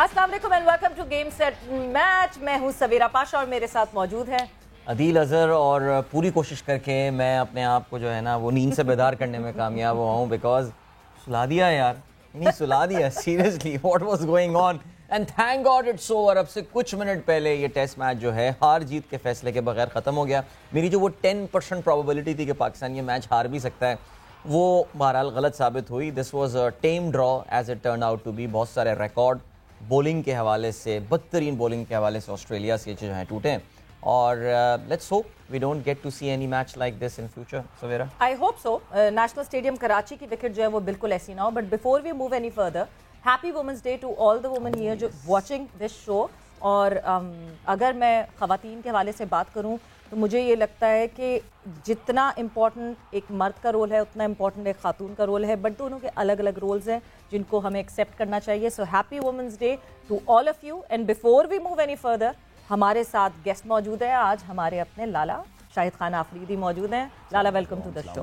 अस्सलाम वालेकुम and welcome to game set match. मैं हूं सवेरा पाशा और मेरे साथ मौजूद है अदील अजहर। और पूरी कोशिश करके मैं अपने आप को जो है ना वो नींद से बेदार करने में कामयाब हुआ हूँ, बिकॉज सुला दिया यार, नहीं सुला दिया seriously. What was going on and thank God it's over. अब से कुछ मिनट पहले ये टेस्ट मैच जो है हार जीत के फैसले के बगैर ख़त्म हो गया। मेरी जो वो 10% प्रोबेबिलिटी थी कि पाकिस्तान ये मैच हार भी सकता है, वो बहरहाल गलत साबित हुई। This was a tame draw as it turn out to be. बहुत सारे रिकॉर्ड बॉलिंग के हवाले से, बदतरीन बॉलिंग के हवाले से ऑस्ट्रेलिया से जो हैं टूटे। और let's hope we don't get to see any match like this in future. Savera I hope so. National stadium Karachi की विकेट जो है वो बिल्कुल ऐसी ना हो। But before we move any further, happy women's day to all the women here जो watching this show. और अगर मैं ख़वातीन के हवाले से बात करूँ तो मुझे ये लगता है कि जितना इम्पॉर्टेंट एक मर्द का रोल है उतना इम्पॉर्टेंट एक खातून का रोल है, बट दोनों के अलग अलग रोल्स हैं जिनको हमें एक्सेप्ट करना चाहिए। So happy women's day to all of you. And before we move any further, हमारे साथ गेस्ट मौजूद है आज, हमारे अपने लाला शाहिद खान आफरीदी मौजूद हैं। लाला वेलकम टू द शो।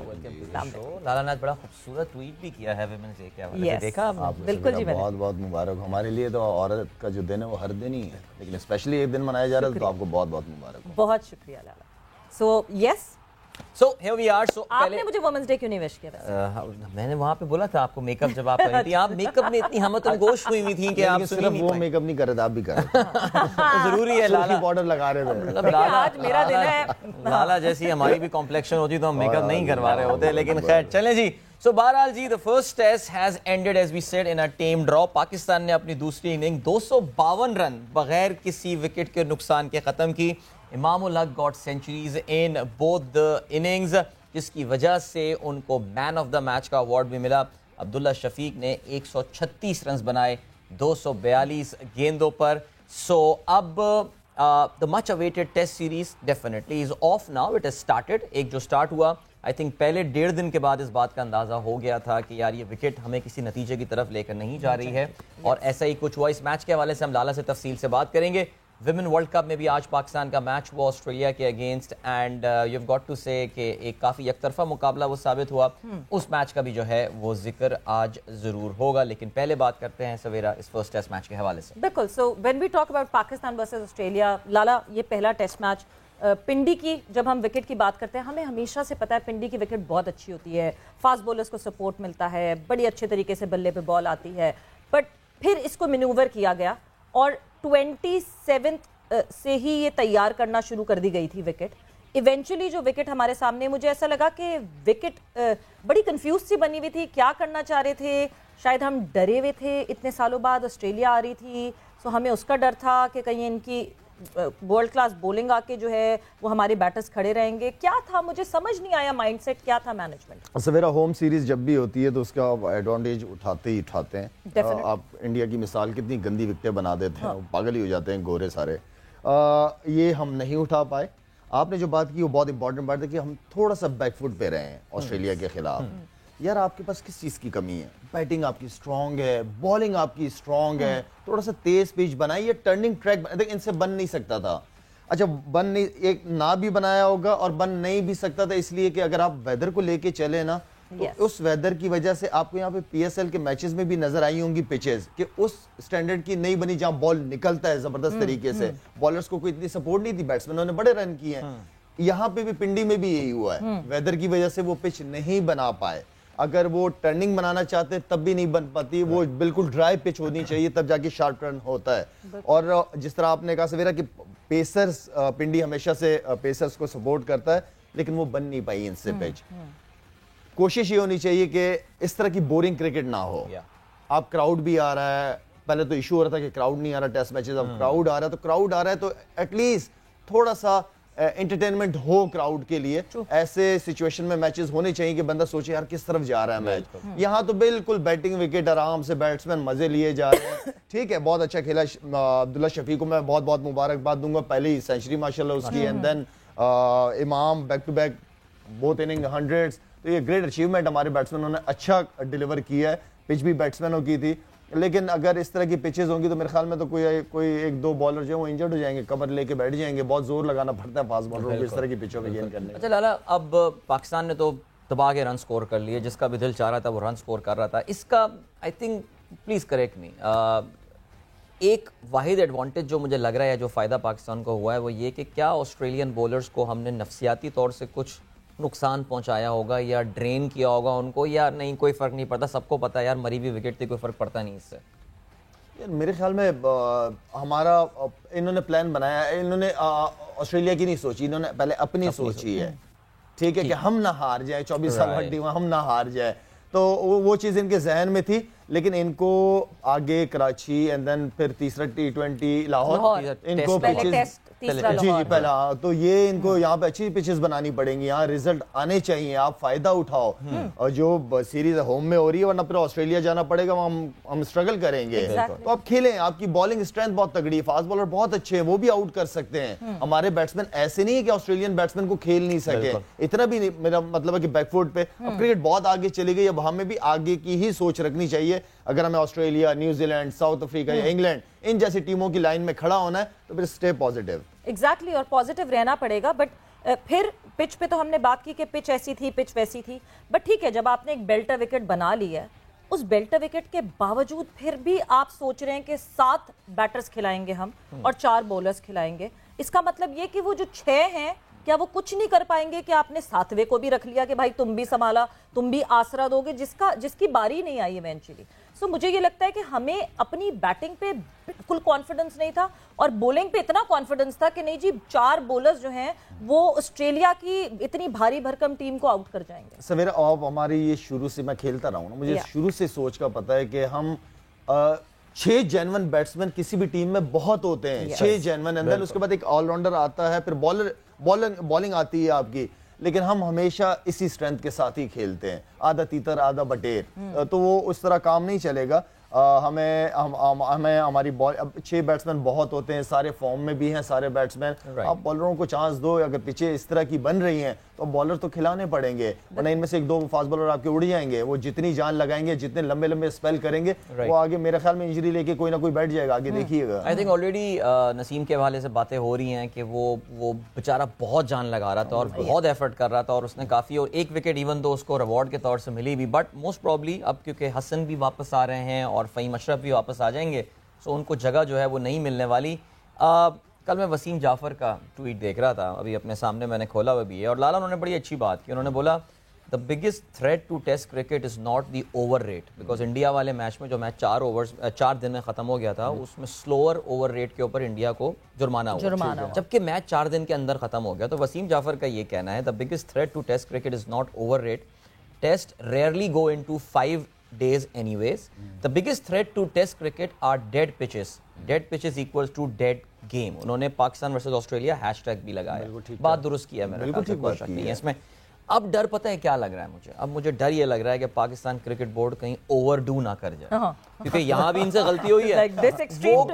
लाला ने बड़ा खूबसूरत ट्वीट भी किया है वुमेन्स डे के हवाले से, देखा आपने? बिल्कुल जी, बहुत बहुत मुबारक। हमारे लिए तो औरत का जो दिन है वो हर दिन ही है, लेकिन स्पेशली एक दिन मनाया जा रहा है तो आपको बहुत बहुत मुबारक। बहुत शुक्रिया Lala. So yes, So here we are. So आपने मुझे वुमेन्स डे क्यों नहीं विश किया? मैंने वहाँ पे बोला था आपको मेकअप जब आप करी थी, आप मेकअप में इतनी हमतम गोश हुई हुई थी कि आप सिर्फ वो मेकअप नहीं कर रहे थे, आप भी कर रहे थे। जरूरी है लाला पाउडर लगा रहे थे। मतलब आज मेरा दिन है। लाला जैसी हमारी भी कॉम्प्लेक्शन होती तो हम मेकअप नहीं करवा रहे होते, लेकिन खैर चलें जी। सो बहरहाल जी, the first test has ended as we said in a tame draw. Pakistan ने अपनी दूसरी इनिंग 252 रन बगैर किसी विकेट के नुकसान के खत्म की। Imam ul Haq got centuries in both the innings, जिसकी वजह से उनको मैन ऑफ द मैच का अवार्ड भी मिला। अब्दुल्ला शफीक ने 136 रन बनाए 242 गेंदों पर। सो अब the much awaited test series definitely is off now, it is started. एक जो स्टार्ट हुआ, आई थिंक पहले 1.5 दिन के बाद इस बात का अंदाजा हो गया था कि यार ये विकेट हमें किसी नतीजे की तरफ लेकर नहीं जा रही है, और ऐसा ही कुछ हुआ। इस मैच के हवाले से हम लाला से तफसील से बात करेंगे। विमेन वर्ल्ड कप में भी आज पाकिस्तान का मैच हुआ ऑस्ट्रेलिया के against, and you have got to say कि एक काफ़ी एकतरफा मुकाबला वो साबित हुआ। उस मैच का भी जो है वो जिक्र आज ज़रूर होगा, लेकिन पहले बात करते हैं सवेरा इस फर्स्ट टेस्ट मैच के हवाले से। बिल्कुल। So when we talk about Pakistan versus Australia, Lala ये पहला टेस्ट मैच, पिंडी की जब हम विकेट की बात करते हैं, हमें हमेशा से पता है पिंडी की विकेट बहुत अच्छी होती है, फास्ट बॉलर्स को सपोर्ट मिलता है, बड़ी अच्छे तरीके से बल्ले पे बॉल आती है। बट फिर इसको मैन्यूवर किया गया और 27 से ही ये तैयार करना शुरू कर दी गई थी विकेट। इवेंचुअली जो विकेट हमारे सामने, मुझे ऐसा लगा कि विकेट बड़ी कंफ्यूज सी बनी हुई थी, क्या करना चाह रहे थे। शायद हम डरे हुए थे, इतने सालों बाद ऑस्ट्रेलिया आ रही थी, सो हमें उसका डर था कि कहीं इनकी वर्ल्ड क्लास बॉलिंग आके जो है वो हमारे बैटर्स खड़े रहेंगे। क्या था, मुझे समझ नहीं आया माइंडसेट क्या था मैनेजमेंट। सवेरा होम सीरीज जब भी होती है तो उसका एडवांटेज उठाते ही उठाते हैं। आप इंडिया की मिसाल कितनी गंदी विकेटें बना देते हैं, पागल ही हो जाते हैं गोरे सारे। ये हम नहीं उठा पाए। आपने जो बात की वो बहुत इंपॉर्टेंट बात है कि हम थोड़ा सा बैकफुट पे रहे हैं ऑस्ट्रेलिया के खिलाफ। यार आपके पास किस चीज़ की कमी है? बैटिंग आपकी स्ट्रांग है, बॉलिंग आपकी स्ट्रांग है, थोड़ा सा तेज पिच बनाइए, टर्निंग ट्रैक देखिए, इनसे बन नहीं सकता था। अच्छा, बन नहीं, एक ना भी बनाया होगा और बन नहीं भी सकता था, इसलिए कि अगर आप वेदर को लेके चले ना तो उस वेदर की वजह से आपको यहाँ पे पीएसएल के मैचेस में भी नजर आई होंगी पिचेस कि उस स्टैंडर्ड की नहीं बनी जहां बॉल निकलता है जबरदस्त तरीके से। बॉलर्स को कोई इतनी सपोर्ट नहीं थी, बैट्समैनों ने बड़े रन किए हैं। यहाँ पे भी पिंडी में भी यही हुआ है, वेदर की वजह से वो पिच नहीं बना पाए। अगर वो टर्निंग बनाना चाहते तब भी नहीं बन पाती, वो बिल्कुल ड्राई पिच होनी चाहिए तब जाके शार्प टर्न होता है। और जिस तरह आपने कहा सवेरा कि पेसर्स, पिंडी हमेशा से पेसर्स को सपोर्ट करता है, लेकिन वो बन नहीं पाई इनसे पिच। कोशिश ये होनी चाहिए कि इस तरह की बोरिंग क्रिकेट ना हो। आप क्राउड भी आ रहा है, पहले तो इशू हो रहा था कि क्राउड नहीं आ रहा टेस्ट मैचेस, अब क्राउड आ रहा है तो एटलीस्ट थोड़ा सा एंटरटेनमेंट हो क्राउड के लिए। ऐसे सिचुएशन में मैचेस होने चाहिए कि बंदा सोचे यार किस तरफ जा रहा है मैच। यहाँ तो बिल्कुल बैटिंग विकेट, आराम से बैट्समैन मजे लिए जा रहे हैं। ठीक है, बहुत अच्छा खेला अब्दुल्ला शफीक को मैं बहुत बहुत मुबारकबाद दूंगा, पहली सेंचुरी माशाल्लाह उसकी, and then Imam back to back both inning 100s। तो ये ग्रेट अचीवमेंट हमारे बैट्समैनों ने अच्छा डिलीवर किया है। पिच भी बैट्समैनों की थी, लेकिन अगर इस तरह की पिचेस होंगी तो मेरे ख्याल में तो कोई एक दो बॉलर जो है वो इंजर्ड हो जाएंगे, कमर लेके बैठ जाएंगे। बहुत जोर लगाना पड़ता है फास्ट बॉलरों को इस तरह की पिचों में गेंद करने। अच्छा लाला, अब पाकिस्तान ने तो दबा के रन स्कोर कर लिए, जिसका भी दिल चाह रहा था वो रन स्कोर कर रहा था। इसका आई थिंक, प्लीज करेक्ट मी, ایک واحد ایڈوانٹیج جو مجھے لگ رہا ہے جو فائدہ پاکستان کو ہوا ہے وہ یہ کہ کیا آسٹریلین بولرز کو ہم نے نفسیاتی طور سے کچھ نقصان پہنچایا ہوگا یا ڈرین کیا ہوگا ان کو, یا نہیں کوئی فرق نہیں پڑتا, سب کو پتا ہے یار مری ہوئی وکٹ تھی, کوئی فرق پڑتا نہیں اس سے. میرے خیال میں ہمارا انہوں نے پلان بنایا ہے, انہوں نے آسٹریلیا کی نہیں سوچی, انہوں نے پہلے اپنی سوچی ہے, ٹھیک ہے, کہ ہم نہ ہار جائیں, 24 سال ہڈی ہوئے, ہم نہ ہار جائیں, تو وہ چیز ان کے ذہن میں تھی. لیکن ان کو آگے کراچی اینڈ دین پھر تیسرا T20 لاہور, ان کو جی پہلا, تو یہ ان کو یہاں پہ اچھی پچز بنانی پڑیں گی, یہاں ریزلٹ آنے چاہیے, آپ فائدہ اٹھاؤ. اور جو سیریز ہوم میں ہو رہی ہے, ورنہ پھر آسٹریلیا جانا پڑے گا, ہم اسٹرگل کریں گے. تو آپ کھیلیں, آپ کی بالنگ اسٹرینتھ بہت تگڑی ہے, فاسٹ بالر بہت اچھے ہیں, وہ بھی آؤٹ کر سکتے ہیں. ہمارے بیٹسمین ایسے نہیں ہے کہ آسٹریلین بیٹسمین کو کھیل نہیں سکے, اتنا بھی نہیں, میرا مطلب ہے کہ بیک فوٹ پہ. اب کرکٹ بہت آگے چلی گئی, اب ہمیں بھی آگے کی ہی سوچ رکھنی چاہیے. اگر ہمیں Australia, New Zealand, South Africa یا انگلینڈ ان جیسی ٹیموں کی لائن میں کھڑا ہونا ہے تو پھر اسٹے پازیٹیو. ایگزیکٹلی, اور پازیٹیو رہنا پڑے گا. بٹ پھر پچ پہ تو ہم نے بات کی کہ پچ ایسی تھی, پچ ویسی تھی, بٹ ٹھیک ہے, جب آپ نے ایک بیلٹر وکٹ بنا لی ہے, اس بیلٹر وکٹ کے باوجود پھر بھی آپ سوچ رہے ہیں کہ 7 بیٹرز کھلائیں گے ہم اور 4 بولرز کھلائیں گے. اس کا مطلب یہ کہ وہ جو 6 ہیں کیا وہ کچھ نہیں کر پائیں گے؟ کہ آپ نے 7ویں کو بھی رکھ لیا کہ بھائی تم بھی سنبھالا, تم بھی آسرا دو گے, جس کی باری نہیں آئی ایونچولی. سو مجھے یہ لگتا ہے کہ ہمیں اپنی بیٹنگ پہ بالکل کانفیڈنس نہیں تھا, اور بولنگ پہ اتنا کانفیڈنس تھا کہ نہیں جی 4 بولرز جو ہیں وہ آسٹریلیا کی اتنی بھاری بھرکم ٹیم کو آؤٹ کر جائیں گے. سویرا آپ ہماری یہ شروع سے میں کھیلتا رہا ہوں نا, مجھے شروع سے سوچ کا پتا ہے کہ ہم 6 جینون بیٹسمین کسی بھی ٹیم میں بہت ہوتے ہیں, 6 جینون, اندر اس کے بعد ایک آل راؤنڈر آتا ہے, پھر بالنگ آتی ہے آپ کی, لیکن ہم ہمیشہ اسی سٹرینتھ کے ساتھ ہی کھیلتے ہیں, آدھا تیتر آدھا بٹیر, تو وہ اس طرح کام نہیں چلے گا. ہمیں ہماری بال, اب 6 بیٹسمین بہت ہوتے ہیں, سارے فارم میں بھی ہیں سارے بیٹسمین, آپ بالروں کو چانس دو. اگر پیچھے اس طرح کی بن رہی ہیں تو بالر تو کھلانے پڑیں گے, ورنہ ان میں سے 1-2 فاسٹ بالر آپ کے اڑ جائیں گے. وہ جتنی جان لگائیں گے, جتنے لمبے لمبے اسپیل کریں گے, وہ آگے میرے خیال میں انجری لے کے کوئی نہ کوئی بیٹھ جائے گا, آگے دیکھیے گا. آئی تھنک آلریڈی نسیم کے حوالے سے باتیں ہو رہی ہیں کہ وہ بیچارہ بہت جان لگا رہا تھا اور بہت ایفرٹ کر رہا تھا, اور اس نے کافی, اور 1 وکٹ ایون تو اس کو ریوارڈ کے طور سے ملی بھی, بٹ موسٹ پروبلی اب کیونکہ حسن بھی واپس آ رہے ہیں اور فہیم اشرف بھی واپس آ جائیں گے, سو ان کو جگہ جو ہے وہ نہیں ملنے والی. کل میں وسیم جعفر کا ٹویٹ دیکھ رہا تھا, ابھی اپنے سامنے میں نے کھولا ہوا بھی ہے, اور لالا انہوں نے بڑی اچھی بات کی. انہوں نے بولا the biggest threat to test cricket is not the over rate, because India والے میچ میں جو میچ 4 دن میں ختم ہو گیا تھا, اس میں سلوور اوور ریٹ کے اوپر انڈیا کو جرمانہ ہوا, جبکہ میچ 4 دن کے اندر ختم ہو گیا. تو وسیم جعفر کا یہ کہنا ہے the biggest threat to test cricket is not over rate, test rarely go into 5 days anyways, the biggest threat to test cricket are dead pitches equals to dead game. انہوں نے Pakistan versus Australia hash tag بھی لگایا, بات درست کی ہے میرے خیال سے, کوئی شک نہیں ہے اس میں. اب ڈر پتہ ہے کیا لگ رہا ہے مجھے ڈر یہ لگ رہا ہے کہ پاکستان کرکٹ بورڈ کہیں اوور ڈو نہ کر جائے, کیونکہ یہاں بھی ان سے غلطی ہوئی ہے, وہ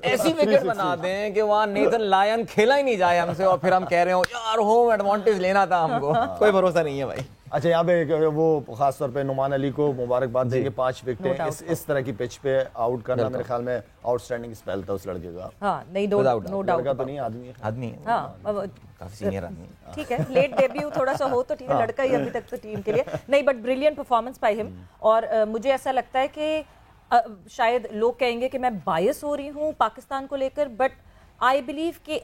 ایسی وکٹ بنا دیں کہ وہاں نیتھن لائن کھیلا ہی نہیں جائے ہم سے, اور پھر ہم کہہ رہے ہوں یار ہوم ایڈوانٹیج لینا تھا ہم کو. کوئی بھروسہ نہیں ہے بھائی. اچھا, یہاں پہ وہ خاص طور پہ نعمان علی کو مبارکباد دیں گے, 5 وکٹیں اس طرح کی پچ پہ آؤٹ کرنا میرے خیال میں آؤٹ اسٹینڈنگ اسپیل تھا اس لڑکے کا. ہاں نہیں, نو ڈاؤٹ لڑکا تو نہیں, آدمی ہے, ہاں کافی سینئر آدمی, ٹھیک ہے, لیٹ ڈیبیو تھوڑا سا ہو تو ٹھیک ہے, لڑکا ہی ابھی تک تو ٹیم کے لیے نہیں, بٹ بریلینٹ پرفارمنس بائی ہم. اور مجھے ایسا لگتا ہے کہ شاید لوگ کہیں گے کہ میں بائس ہو رہی ہوں پاکستان کو لے کر, بٹ آئی بلیو کہ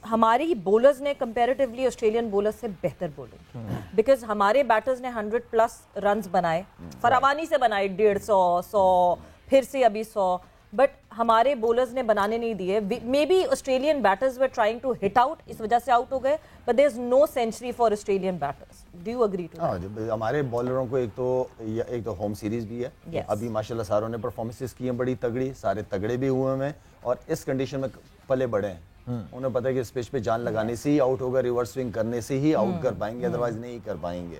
ہماری بولرز نے کمپیریٹیولی آسٹریلین بولرز سے بہتر بولنگ, بیکاز ہمارے بیٹرز نے 100+ رنز بنائے, فراوانی سے بنائے, 150 پھر سے ابھی 100, بٹ ہمارے بولرز نے بنانے نہیں دیے. Maybe Australian batters were trying to hit out, اس وجہ سے آؤٹ ہو گئے, but there is no century for Australian batters. Do you agree to that? ہمارے بالروں کو ایک تو ہوم سیریز بھی ہے, ابھی ماشاءاللہ ساروں نے پرفارمنسز کی ہیں بڑی تگڑی, سارے تگڑے بھی ہوئے ہیں, اور اس کنڈیشن میں پلے بڑے ہیں. انہیں پتہ ہے کہ اس پچ پہ جان لگانے سے ہی آؤٹ ہوگا, ریورس سوئنگ کرنے سے ہی آؤٹ کر پائیں گے, ادروائز نہیں کر پائیں گے.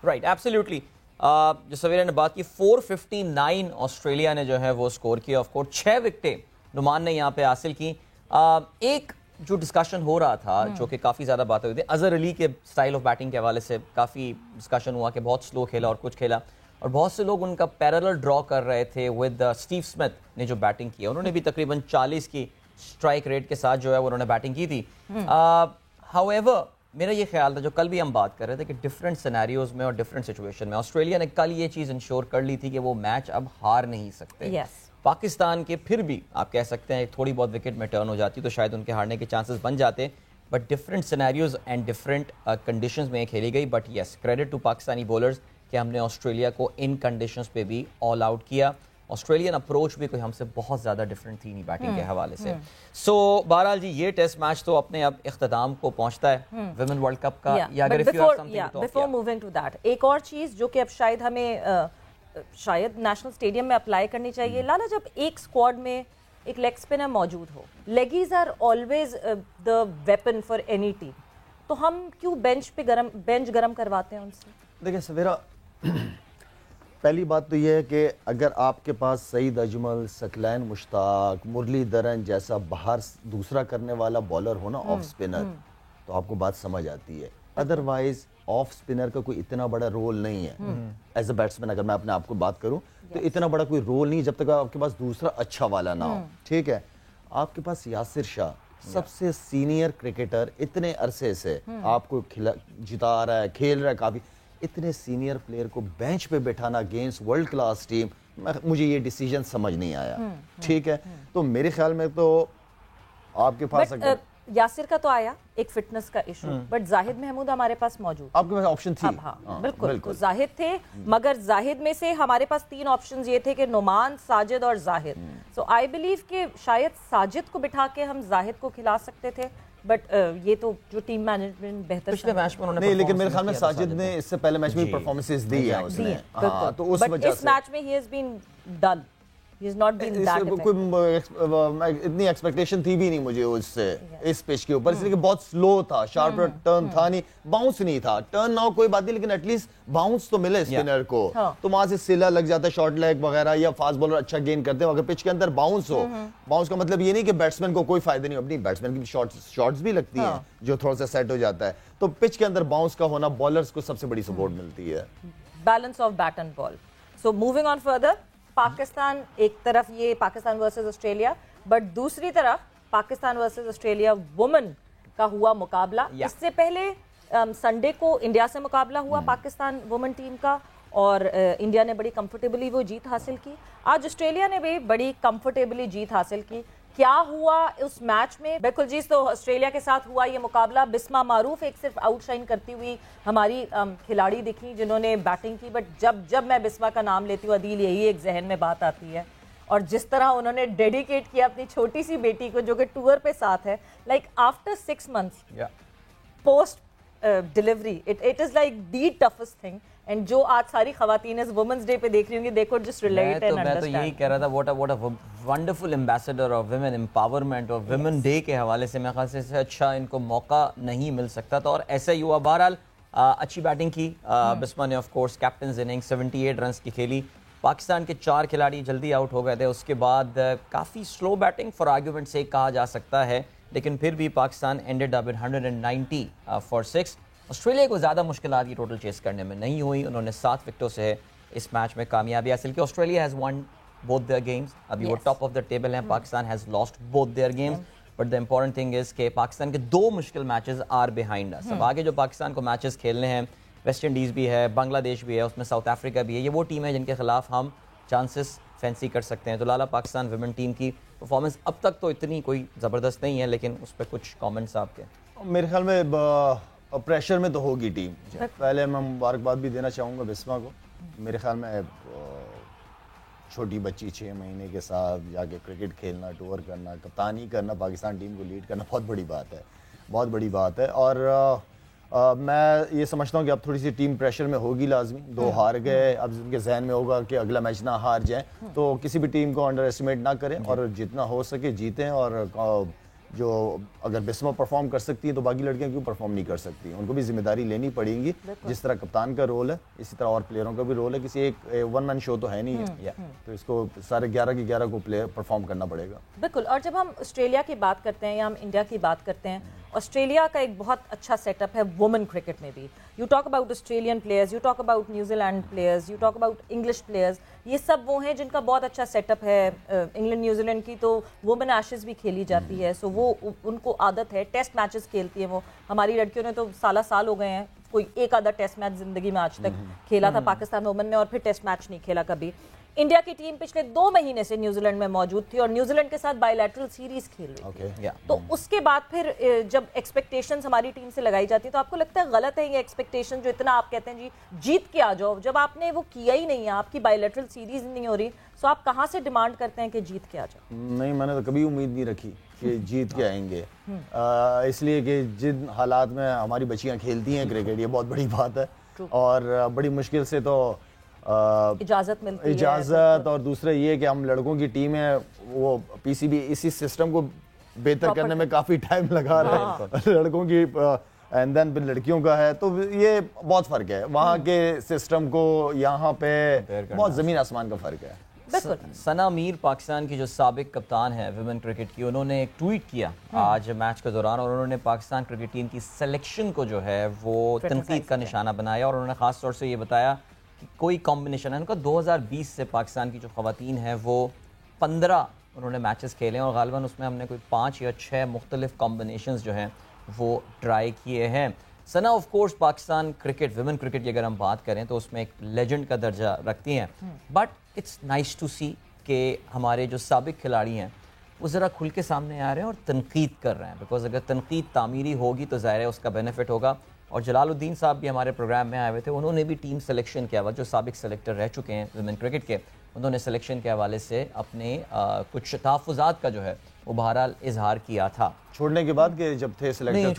Right, absolutely. جو سویرا نے بات کی, 459 آسٹریلیا نے جو ہے وہ سکور کیا, آف کورس 6 وکٹیں نعمان نے یہاں پہ حاصل کی. ایک جو ڈسکشن ہو رہا تھا, جو کہ کافی زیادہ باتیں ہوئی تھی, اظہر علی کے سٹائل آف بیٹنگ کے حوالے سے کافی ڈسکشن ہوا کہ بہت سلو کھیلا اور کچھ کھیلا, اور بہت سے لوگ ان کا پیرلل ڈرا کر رہے تھے ود اسٹیو اسمتھ نے جو بیٹنگ کی. انہوں نے بھی تقریباً 40 کی اسٹرائک ریٹ کے ساتھ جو ہے انہوں نے بیٹنگ کی تھی. ہاؤ ایور میرا یہ خیال تھا, جو کل بھی ہم بات کر رہے تھے, کہ ڈفرینٹ سینیریوز میں اور ڈفرینٹ سچویشن میں آسٹریلیا نے کل یہ چیز انشور کر لی تھی کہ وہ میچ اب ہار نہیں سکتے. پاکستان کے پھر بھی آپ کہہ سکتے ہیں تھوڑی بہت وکٹ میں ٹرن ہو جاتی تو شاید ان کے ہارنے کے چانسز بن جاتے, but different scenarios and different conditions میں کھیلی گئی. But yes, credit to Pakistani bowlers کہ ہم نے آسٹریلیا کو ان کنڈیشنز پہ بھی آل آؤٹ کیا. آسٹریلین اپروچ بھی کوئی ہم سے بہت زیادہ ڈفرینٹ تھی نہیں بیٹنگ کے حوالے سے. سو بہرحال جی یہ ٹیسٹ میچ تو اپنے اب اختتام کو پہنچتا ہے ویمن ورلڈ کپ کا. یا اگر before moving to that, ایک اور چیز جو کہ اب شاید ہمیں شاید نیشنل اسٹیڈیم میں اپلائی کرنی چاہیے. لالا, جب ایک اسکواڈ میں ایک لیگ اسپنر موجود ہو, leggies are always the weapon for any team, تو ہم کیوں بینچ گرم کرواتے ہیں ان سے؟ دیکھیں سویرا, پہلی بات تو یہ ہے کہ اگر آپ کے پاس سعید اجمل, ثقلین مشتاق, مرلی دھرن جیسا باہر دوسرا کرنے والا بالر ہو نا آف سپنر, تو آپ کو بات سمجھ آتی ہے. ادروائز آف سپنر کا کوئی اتنا بڑا رول نہیں ہے ایز اے بیٹسمین. اگر میں اپنے آپ کو بات کروں تو اتنا بڑا کوئی رول نہیں جب تک آپ کے پاس دوسرا اچھا والا نہ ہو. ٹھیک ہے, آپ کے پاس یاسر شاہ سب سے سینئر کرکٹر, اتنے عرصے سے آپ کو جتا رہا ہے, کھیل رہا ہے کافی. اتنے سینئر پلیئر کو بینچ پہ بٹھانا اگینسٹ ورلڈ کلاس ٹیم, مجھے یہ ڈیسیجن سمجھ نہیں آیا. ٹھیک ہے, تو میرے خیال میں تو آپ کے پاس یاسر کا تو آیا ایک فٹنس کا ایشو, بٹ زاہد محمود ہمارے پاس موجود, آپ کے پاس آپشن تھی. ہاں بالکل زاہد تھے, مگر زاہد میں سے ہمارے پاس 3 آپشنز یہ تھے کہ نعمان, ساجد اور زاہد. سو آئی بلیو کہ شاید ساجد کو بٹھا کے ہم زاہد کو کھلا سکتے تھے, بٹ یہ تو جو ٹیم مینجمنٹ بہتر پچھلے میچ میں نہیں, لیکن میرے خیال میں ساجد نے اس سے پہلے میچ میں پرفارمنسز دی ہیں اس نے, تو اس وجہ سے اس میچ میں he has been dull, he is not been that. اتنی ایکسپیکٹیشن تھی بھی نہیں مجھے اس سے, اس پچ کے اوپر, اس لیے کہ بہت سلو تھا, شارپ ٹرن تھا نہیں, باؤنس نہیں تھا. ٹرن نہ ہو کوئی بات نہیں, لیکن ایٹ لیسٹ باؤنس تو ملے اسپنر کو, تو وہاں سے سلا لگ جاتا ہے شارٹ لیگ وغیرہ, یا فاسٹ بالر اچھا گین کرتے ہیں. اگر پچ کے اندر باؤنس ہو, باؤنس کا مطلب یہ نہیں کہ بیٹسمین کو کوئی فائدہ نہیں, اپنی بیٹسمین کی شارٹس بھی لگتی ہیں جو تھوڑا سا سیٹ ہو جاتا ہے. تو پچ کے اندر باؤنس کا ہونا بالرز کو سب سے بڑی سپورٹ ملتی ہے, balance of bat and ball. So moving on further, Pakistan ایک طرف یہ پاکستان ورسز آسٹریلیا, بٹ دوسری طرف پاکستان ورسز آسٹریلیا وومن کا ہوا مقابلہ. اس سے پہلے سنڈے کو انڈیا سے مقابلہ ہوا پاکستان وومن ٹیم کا, اور انڈیا نے بڑی کمفرٹیبلی وہ جیت حاصل کی. آج آسٹریلیا نے بھی بڑی کمفرٹیبلی جیت حاصل کی. کیا ہوا اس میچ میں؟ بالکل جی, تو آسٹریلیا کے ساتھ ہوا یہ مقابلہ. بسما معروف ایک صرف آؤٹ شائن کرتی ہوئی ہماری کھلاڑی دکھی جنہوں نے بیٹنگ کی, بٹ جب میں بسما کا نام لیتی ہوں عدیل, یہی ایک ذہن میں بات آتی ہے. اور جس طرح انہوں نے ڈیڈیکیٹ کیا اپنی چھوٹی سی بیٹی کو جو کہ ٹور پہ ساتھ ہے, like after 6 months post delivery, it is like the toughest thing. And جو آج ساری خواتین اس وومنز ڈے پہ دیکھ رہی ہوں گی, دیکھو جسٹ ریلیٹ اینڈ انڈرسٹینڈ. میں تو یہی کہہ رہا تھا, what a wonderful ambassador of women empowerment اور ویمن ڈے کے حوالے سے میرے خیال سے اچھا ان کو موقع نہیں مل سکتا تھا, اور ایسا ہی ہوا. بہرحال اچھی بیٹنگ کی بسما نے, of course captains inning 78 runs کی کھیلی. پاکستان کے 4 کھلاڑی جلدی آؤٹ ہو گئے تھے. اس کے بعد کافی سلو بیٹنگ فار آرگیومنٹ سے کہا جا سکتا ہے, لیکن پھر بھی Pakistan ended up with 190 for 6. Australia کو زیادہ مشکلات یہ ٹوٹل چیس کرنے میں نہیں ہوئی, انہوں نے 7 وکٹوں سے اس میچ میں کامیابی حاصل کی. Australia has won both their games, ابھی وہ ٹاپ آف دا ٹیبل ہیں. Pakistan has lost both their games, but the important thing is کہ پاکستان کے 2 مشکل میچز آر بیہائنڈ اس. اب آگے جو پاکستان کو میچز کھیلنے ہیں, ویسٹ انڈیز بھی ہے, بنگلہ دیش بھی ہے, اس میں ساؤتھ افریقہ بھی ہے. یہ وہ ٹیم ہے جن کے خلاف ہم چانسز فینسی کر سکتے ہیں. تو لالا, پاکستان ویمن ٹیم کی پرفارمنس اب تک تو اتنی کوئی زبردست نہیں ہے, لیکن اس پہ کچھ کامنٹس آپ کے؟ میرے خیال میں پریشر میں تو ہوگی ٹیم. پہلے میں مبارکباد بھی دینا چاہوں گا بسما کو. میرے خیال میں چھوٹی بچی 6 مہینے کے ساتھ جا کے کرکٹ کھیلنا, ٹور کرنا, کپتانی کرنا, پاکستان ٹیم کو لیڈ کرنا بہت بڑی بات ہے, بہت بڑی بات ہے. اور میں یہ سمجھتا ہوں کہ اب تھوڑی سی ٹیم پریشر میں ہوگی لازمی. 2 ہار گئے, اب ان کے ذہن میں ہوگا کہ اگلا میچ نہ ہار جائیں, تو کسی بھی ٹیم کو انڈر ایسٹیمیٹ نہ کریں, اور جتنا ہو سکے جیتیں. اور جو اگر بسما پرفارم کر سکتی ہیں تو باقی لڑکیاں کیوں پرفارم نہیں کر سکتی؟ ان کو بھی ذمہ داری لینی پڑے گی. جس طرح کپتان کا رول ہے اسی طرح اور پلیئروں کا بھی رول ہے. کسی ایک ون مین شو تو ہے نہیں ہے, تو اس کو سارے 11 کے 11 کو پلیئر پرفارم کرنا پڑے گا. بالکل. اور جب ہم آسٹریلیا کی بات کرتے ہیں یا ہم انڈیا کی بات کرتے ہیں, آسٹریلیا کا ایک بہت اچھا سیٹ اپ ہے وومن کرکٹ میں بھی. You talk about Australian players, you talk about New Zealand players, you talk about English players. یہ سب وہ ہیں جن کا بہت اچھا سیٹ اپ ہے. انگلینڈ نیوزی لینڈ کی تو وومن ایشز بھی کھیلی جاتی ہے, سو وہ ان کو عادت ہے. ٹیسٹ میچز کھیلتی ہیں وہ. ہماری لڑکیوں نے تو سال ہو گئے ہیں, کوئی ایک آدھا ٹیسٹ میچ زندگی میں آج تک کھیلا تھا پاکستان وومن نے, اور پھر ٹیسٹ میچ نہیں کھیلا کبھی. इंडिया की टीम पिछले 2 महीने से न्यूजीलैंड में मौजूद थी और न्यूजीलैंड के साथ बायलैटरल सीरीज खेल रही थी। तो उसके बाद फिर जब एक्सपेक्टेशंस हमारी टीम से लगाई जाती है तो आपको लगता है गलत है ये एक्सपेक्टेशन जो इतना आप कहते हैं जी जीत के आ जाओ, जब आपने वो किया ही नहीं है, आपकी बायलैटरल सीरीज नहीं हो रही, तो आप कहाँ से डिमांड करते हैं कि जीत के आ जाओ? नहीं, मैंने तो कभी उम्मीद नहीं रखी कि जीत के आएंगे, इसलिए कि जिन हालात में हमारी बच्चियां खेलती हैं क्रिकेट, ये बहुत बड़ी बात है और बड़ी मुश्किल से तो इजाजत मिलती है, इजाजत, और दूसरा ये कि हम लड़कों की टीम है, वो पीसीबी इसी सिस्टम को बेहतर करने में काफी टाइम लगा रहा है लड़कों की, एंड देन फिर लड़कियों का है, तो ये बहुत फर्क है वहाँ के सिस्टम को यहाँ पे, बहुत जमीन आसमान का फर्क है। सना मीर पाकिस्तान की जो साबिक कप्तान है विमेन क्रिकेट की, उन्होंने एक ट्वीट किया आज मैच के दौरान और उन्होंने पाकिस्तान क्रिकेट टीम की सिलेक्शन को जो है वो तनकीद का निशाना बनाया और उन्होंने खास तौर से ये बताया कि कोई कॉम्बिनेशन है उनका 2020 से पाकिस्तान की जो ख़वातीन है वो 15 उन्होंने मैचेस खेले और गालिबन उसमें हमने कोई 5 या 6 मुख्तलिफ कॉम्बिनेशंस जो हैं वो ट्राई किए हैं। Sana of course Pakistan cricket, women cricket की अगर हम बात करें तो उसमें एक लेजेंड का दर्जा रखती हैं, बट इट्स नाइस टू सी कि हमारे जो साबिक खिलाड़ी हैं वो ज़रा खुल के सामने आ रहे हैं और तनकीद कर रहे हैं, बिकॉज अगर तनकीद तामीरी होगी तो ज़ाहिर है उसका बेनिफिट होगा। और जलालुद्दीन साहब भी हमारे प्रोग्राम में आए हुए थे, उन्होंने भी टीम सिलेक्शन के हवाले, जो साबिक सेलेक्टर रह चुके हैं विमेन क्रिकेट के, उन्होंने सिलेक्शन के हवाले से अपने कुछ तहफ़्फ़ुज़ात का जो है वो बहरहाल इजहार किया था। छोड़ने के बाद के जब थे सिलेक्टर,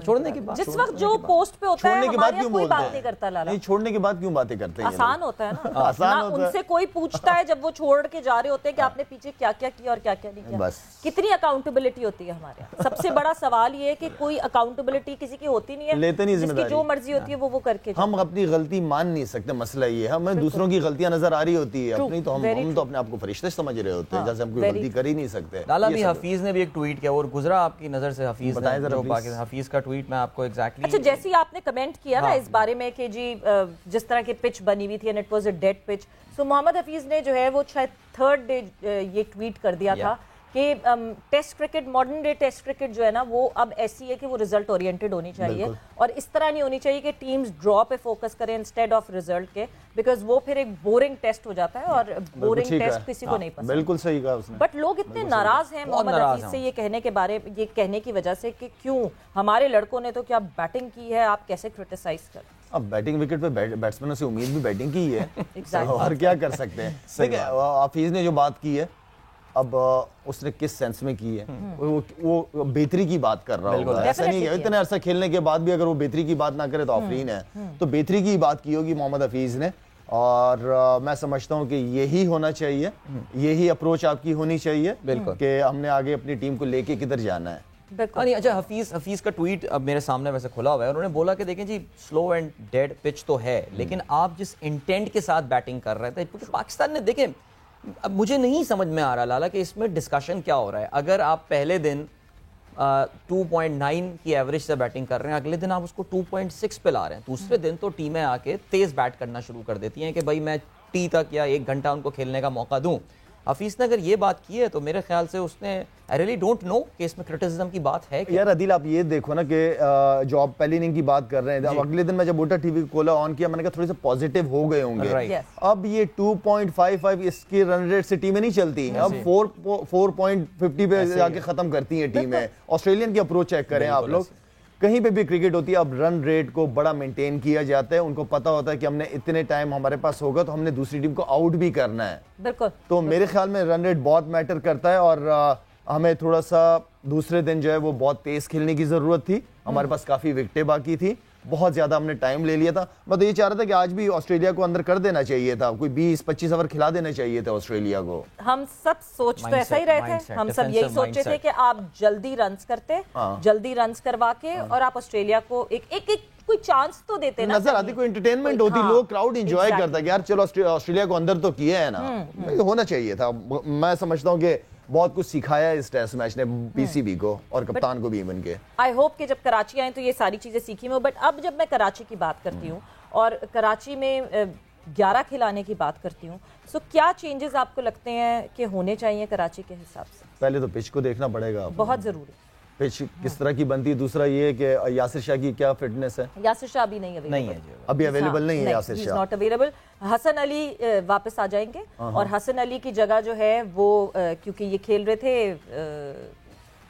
छोड़ने के बाद जिस वक्त जो पोस्ट पे होता है हमारे यहाँ कोई बात नहीं करता लाला। नहीं, छोड़ने के बाद क्यों बातें करते हैं? आसान होता है ना, आसान होता है। उनसे कोई पूछता है जब वो छोड़ के जा रहे होते हैं कि आपने पीछे क्या क्या किया और क्या क्या नहीं किया, बस कितनी अकाउंटेबिलिटी होती है हमारे यहाँ। सबसे बड़ा सवाल ये है कि कोई अकाउंटेबिलिटी किसी की होती नहीं है, लेते नहीं, जिसकी जो मर्जी होती है वो करके। हम अपनी गलती मान नहीं सकते, मसला ये है, हमें दूसरों की गलतियां नजर आ रही होती है, अपनी तो हम तो अपने आप को फरिश्ते समझ रहे होते हैं, जैसे हम कोई गलती कर ही नहीं सकते। लाला भी हफीज ने भी एक ट्वीट किया और गुजरा आपकी नजर से, हफीज हफीज का ट्वीट मैं आपको एग्जैक्टली। अच्छा, जैसे ही आपने कमेंट किया ना इस बारे में कि जी जिस तरह की पिच बनी हुई थी and it was a dead pitch, so Mohammad Hafeez ने जो है वो शायद 3rd डे ये ट्वीट कर दिया था कि test cricket, modern day test cricket जो है ना वो अब ऐसी है कि वो रिजल्ट ओरिएंटेड होनी चाहिए और इस तरह नहीं होनी चाहिए कि टीम्स ड्रॉ पे फोकस करें इंस्टेड ऑफ रिजल्ट के, बिकॉज वो फिर एक बोरिंग टेस्ट हो जाता है और बोरिंग टेस्ट किसी को नहीं पसंद। बिल्कुल सही कहा उसने। बट लोग इतने नाराज हैं मोहम्मद हफीज से ये कहने की वजह से कि क्यों हमारे लड़कों ने तो क्या बैटिंग की है, आप कैसे क्रिटिसाइज कर? अब बैटिंग विकेट पे बैट्समैनों से उम्मीद भी बैटिंग की है और क्या कर सकते हैं। देखिए हफीज ने जो बात की है, अब उसने किस सेंस में की है, वो बेहतरी की बात कर रहा होगा, ऐसा नहीं है इतने अरसा खेलने के बाद भी अगर वो बेहतरी की बात ना करे तो आफरीन है, तो बेहतरी की बात की होगी मोहम्मद हफीज ने। और मैं समझता हूं कि यही होना चाहिए, यही अप्रोच आपकी होनी चाहिए कि हमने आगे अपनी टीम को लेके किधर जाना है। नहीं, अच्छा हफीज का ट्वीट अब मेरे सामने वैसे खुला हुआ है, उन्होंने बोला कि देखें जी स्लो एंड डेड पिच तो है, लेकिन आप जिस इंटेंट के साथ बैटिंग कर रहे थे, क्योंकि पाकिस्तान ने, देखें अब मुझे नहीं समझ में आ रहा लाला कि इसमें डिस्कशन क्या हो रहा है। अगर आप पहले दिन 2.9 की एवरेज से बैटिंग कर रहे हैं, अगले दिन आप उसको 2.6 पे ला रहे हैं, दूसरे दिन तो टीमें आके तेज बैट करना शुरू कर देती हैं कि भाई मैं टी तक या 1 घंटा उनको खेलने का मौका दूं। हफीज ने अगर ये बात की है तो मेरे ख्याल से उसने, आई रियली डोंट नो कि इसमें क्रिटिसिज्म की बात है क्या? यार अदिल, आप ये देखो ना कि जो आप पहली इनिंग की बात कर रहे हैं, अब अगले दिन मैं जब वोटर टीवी खोला ऑन किया, मैंने कहा थोड़े से पॉजिटिव हो गए होंगे। अब ये 2.55 इसकी रन रेट से टीमें नहीं चलती, अब 4.50 पे जाके खत्म करती हैं टीमें। ऑस्ट्रेलियन की अप्रोच चेक करें आप लोग, कहीं पे भी क्रिकेट होती है अब रन रेट को बड़ा मेंटेन किया जाता है, उनको पता होता है कि हमने इतने टाइम हमारे पास होगा तो हमने दूसरी टीम को आउट भी करना है। बिल्कुल। तो मेरे ख्याल में रन रेट बहुत मैटर करता है और हमें थोड़ा सा दूसरे दिन जो है वो बहुत तेज खेलने की जरूरत थी, हमारे पास काफी विकेटें बाकी थी, बहुत ज्यादा हमने टाइम ले लिया था। मैं तो ये चाह रहा था कि आज भी ऑस्ट्रेलिया को अंदर कर देना चाहिए था, कोई 20-25 ओवर खिला देना चाहिए था ऑस्ट्रेलिया को। हम सब सोच तो ऐसा ही रहे थे, हम सब यही सोचे थे कि आप जल्दी रन्स करते, जल्दी रन्स करवा के और आप ऑस्ट्रेलिया को एक कोई चांस तो देते ना, नजर आती, कोई एंटरटेनमेंट होती, लोग क्राउड एंजॉय करता कि यार चलो ऑस्ट्रेलिया को अंदर तो किया है ना, होना चाहिए था। मैं समझता हूँ कि बहुत कुछ सिखाया इस टेस्ट मैच ने पीसीबी को और कप्तान को भी इवन के। आई होप कि जब कराची आए तो ये सारी चीजें सीखी मैं। बट अब जब मैं कराची की बात करती हूँ और कराची में 11 खिलाने की बात करती हूँ, सो क्या चेंजेस आपको लगते हैं कि होने चाहिए कराची के हिसाब से? पहले तो पिच को देखना पड़ेगा, बहुत जरूरी। पिच किस तरह की बनती है, दूसरा ये कि यासिर शाह की क्या फिटनेस है, यासिर शाह अभी नहीं नहीं है जी, अभी अवेलेबल नहीं है यासिर शाह, नॉट अवेलेबल। हसन अली वापस आ जाएंगे और हसन अली की जगह जो है वो क्योंकि ये खेल रहे थे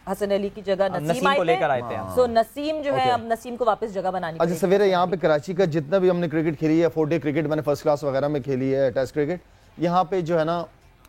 हसन अली की जगह नसीम को लेकर आए थे, सो नसीम जो है अब नसीम को वापस जगह बनानी अच्छा सवेरे यहाँ पे कराची का जितना भी हमने क्रिकेट खेली है, 4 डे क्रिकेट मैंने फर्स्ट क्लास वगैरह में खेली है, टेस्ट क्रिकेट, यहाँ पे जो है ना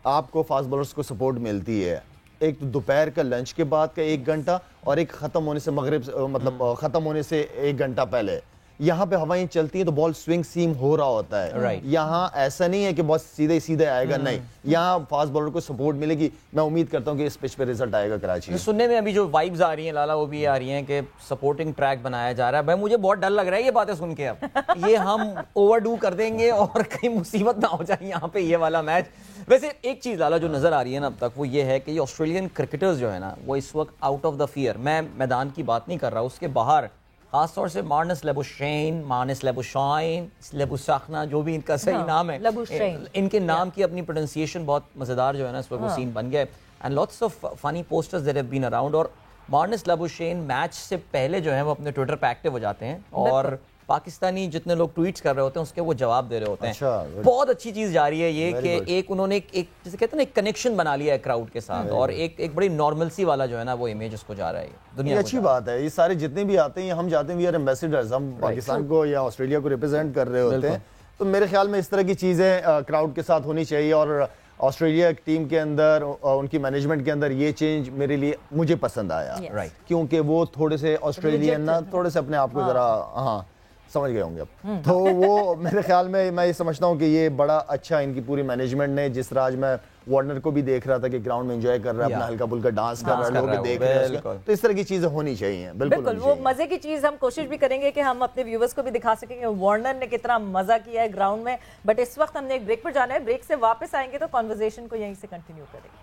आपको फास्ट बॉलर्स को सपोर्ट मिलती है। एक तो दोपहर का लंच के बाद का 1 घंटा और एक खत्म होने से मगरिब मतलब खत्म होने से 1 घंटा पहले यहाँ पे हवाएं चलती हैं तो बॉल स्विंग सीम हो रहा होता है। यहाँ ऐसा नहीं है कि बॉल सीधे सीधे आएगा, नहीं, यहाँ फास्ट बॉलर को सपोर्ट मिलेगी। मैं उम्मीद करता हूँ कि इस पिच पे रिजल्ट आएगा कराची। सुनने में अभी जो वाइब्स आ रही हैं लाला वो भी आ रही हैं कि सपोर्टिंग ट्रैक बनाया जा रहा है। भाई मुझे बहुत डर लग रहा है ये बातें सुन के, अब ये हम ओवरडू कर देंगे और कहीं मुसीबत ना हो जाए यहाँ पे ये वाला मैच। वैसे एक चीज़ लाला जो नज़र आ रही है ना अब तक वो ये है कि ये ऑस्ट्रेलियन क्रिकेटर्स जो है ना वो इस वक्त आउट ऑफ द फियर, मैं मैदान की बात नहीं कर रहा, उसके बाहर खासतौर से मार्नस लेबुशेन, मार्नस लेबुशाइन, लेबुसाखना, जो भी इनका सही नाम है, इनके नाम की अपनी प्रोनाउंसिएशन बहुत मज़ेदार जो है ना इस वक्त वो सीन बन गया। And lots of funny posters that have been around. और मार्नस लेबुशेन मैच से पहले जो है वो अपने ट्विटर पे एक्टिव हो जाते हैं और पाकिस्तानी जितने लोग ट्वीट्स कर रहे होते हैं उसके वो जवाब दे रहे होते हैं। बहुत अच्छी चीज जा रही है ये कि एक उन्होंने एक जैसे कहते हैं ना एक कनेक्शन बना लिया है क्राउड के साथ और एक बड़ी नॉर्मलसी वाला जो है ना वो इमेज उसको जा रहा है दुनिया। अच्छी बात है, ये सारे जितने भी आते हैं हम जाते हैं वी आर एम्बेसडर्स, हम पाकिस्तान को या ऑस्ट्रेलिया को रिप्रेजेंट कर रहे होते हैं। तो मेरे ख्याल में इस तरह की चीजें क्राउड के साथ होनी चाहिए और ऑस्ट्रेलिया टीम के अंदर उनकी मैनेजमेंट के अंदर ये चेंज मेरे लिए मुझे पसंद आया, क्योंकि वो थोड़े से ऑस्ट्रेलियन ना थोड़े से अपने आप को जरा समझ गए होंगे अब। तो वो मेरे ख्याल में मैं ये समझता हूँ कि ये बड़ा अच्छा इनकी पूरी मैनेजमेंट ने, जिस तरह आज मैं वार्नर को भी देख रहा था कि ग्राउंड में एंजॉय कर रहा है, अपना हल्का फुल्का डांस कर रहा है, लोग भी देख रहे हैं, तो इस तरह की चीजें होनी चाहिए। बिल्कुल वो मजे की चीज हम कोशिश भी करेंगे कि हम अपने व्यूवर्स को भी दिखा सकें कि वार्नर ने कितना मजा किया है ग्राउंड में। बट इस वक्त हमने एक ब्रेक पर जाना है, ब्रेक से वापस आएंगे तो कॉन्वर्सेशन को यहीं से कंटिन्यू करेंगे।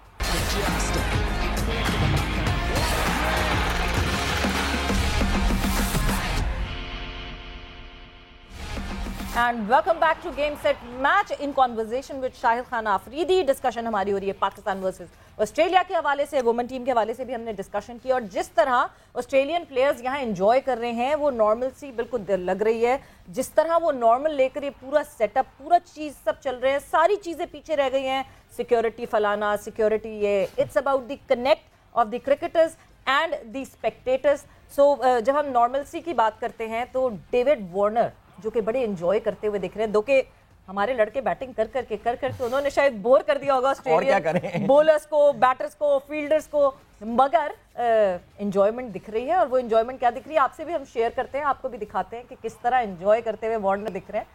And welcome back to Game Set Match in conversation with Shahid Khan Afridi. Discussion हमारी हो रही है पाकिस्तान वर्सेस ऑस्ट्रेलिया के हवाले से, वुमेन टीम के हवाले से भी हमने डिस्कशन की और जिस तरह ऑस्ट्रेलियन प्लेयर्स यहाँ एंजॉय कर रहे हैं वो नॉर्मल सी बिल्कुल लग रही है। जिस तरह वो नॉर्मल लेकर ये पूरा सेटअप पूरा चीज़ सब चल रहे हैं, सारी चीज़ें पीछे रह गई हैं, सिक्योरिटी फलाना सिक्योरिटी ये, it's about the connect of the cricketers and the spectators. So जब हम नॉर्मल सी की बात करते हैं तो डेविड वार्नर जो कि बड़े एंजॉय करते हुए दिख रहे हैं, दो के हमारे लड़के बैटिंग कर करके उन्होंने शायद बोर कर दिया होगा ऑस्ट्रेलियन बॉलर्स को, बैटर्स को, फील्डर्स को, मगर एंजॉयमेंट दिख रही है। और वो एंजॉयमेंट क्या दिख रही है आपसे भी हम शेयर करते हैं, आपको भी दिखाते हैं कि किस तरह एंजॉय करते हुए वार्नर दिख रहे हैं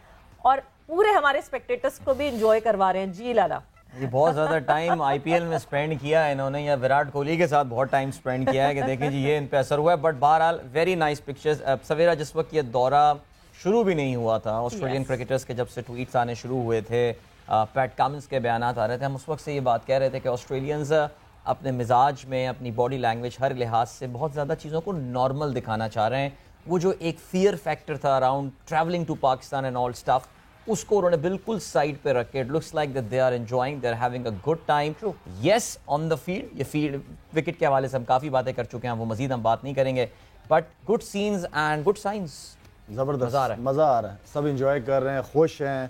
और पूरे हमारे स्पेक्टेटर्स को भी एंजॉय करवा रहे हैं। जी लाला, ये बहुत ज़्यादा टाइम आईपीएल में स्पेंड किया है इन्होंने, या विराट कोहली के साथ बहुत टाइम स्पेंड किया है कि देखें जी ये इन पे असर हुआ है। बट बहरहाल वेरी नाइस पिक्चर्स। सवेरा जिस वक्त ये दौरा शुरू भी नहीं हुआ था, ऑस्ट्रेलियन क्रिकेटर्स के जब से ट्वीट्स आने शुरू हुए थे, पैट कमिंस के बयानात आ रहे थे, हम उस वक्त से ये बात कह रहे थे कि ऑस्ट्रेलियंस अपने मिजाज में, अपनी बॉडी लैंग्वेज, हर लिहाज से बहुत ज़्यादा चीज़ों को नॉर्मल दिखाना चाह रहे हैं। वो जो एक फियर फैक्टर था around travelling to Pakistan and all stuff, उसको उन्होंने बिल्कुल साइड पे रख के it looks like that they are enjoying, they are having a good time. Yes on the field, ये फील्ड विकेट के हवाले से हम काफ़ी बातें कर चुके हैं, वो मजीद हम बात नहीं करेंगे, but good scenes and good science. ज़बरदस्त मज़ा आ रहा है, सब इंजॉय कर रहे हैं, खुश हैं,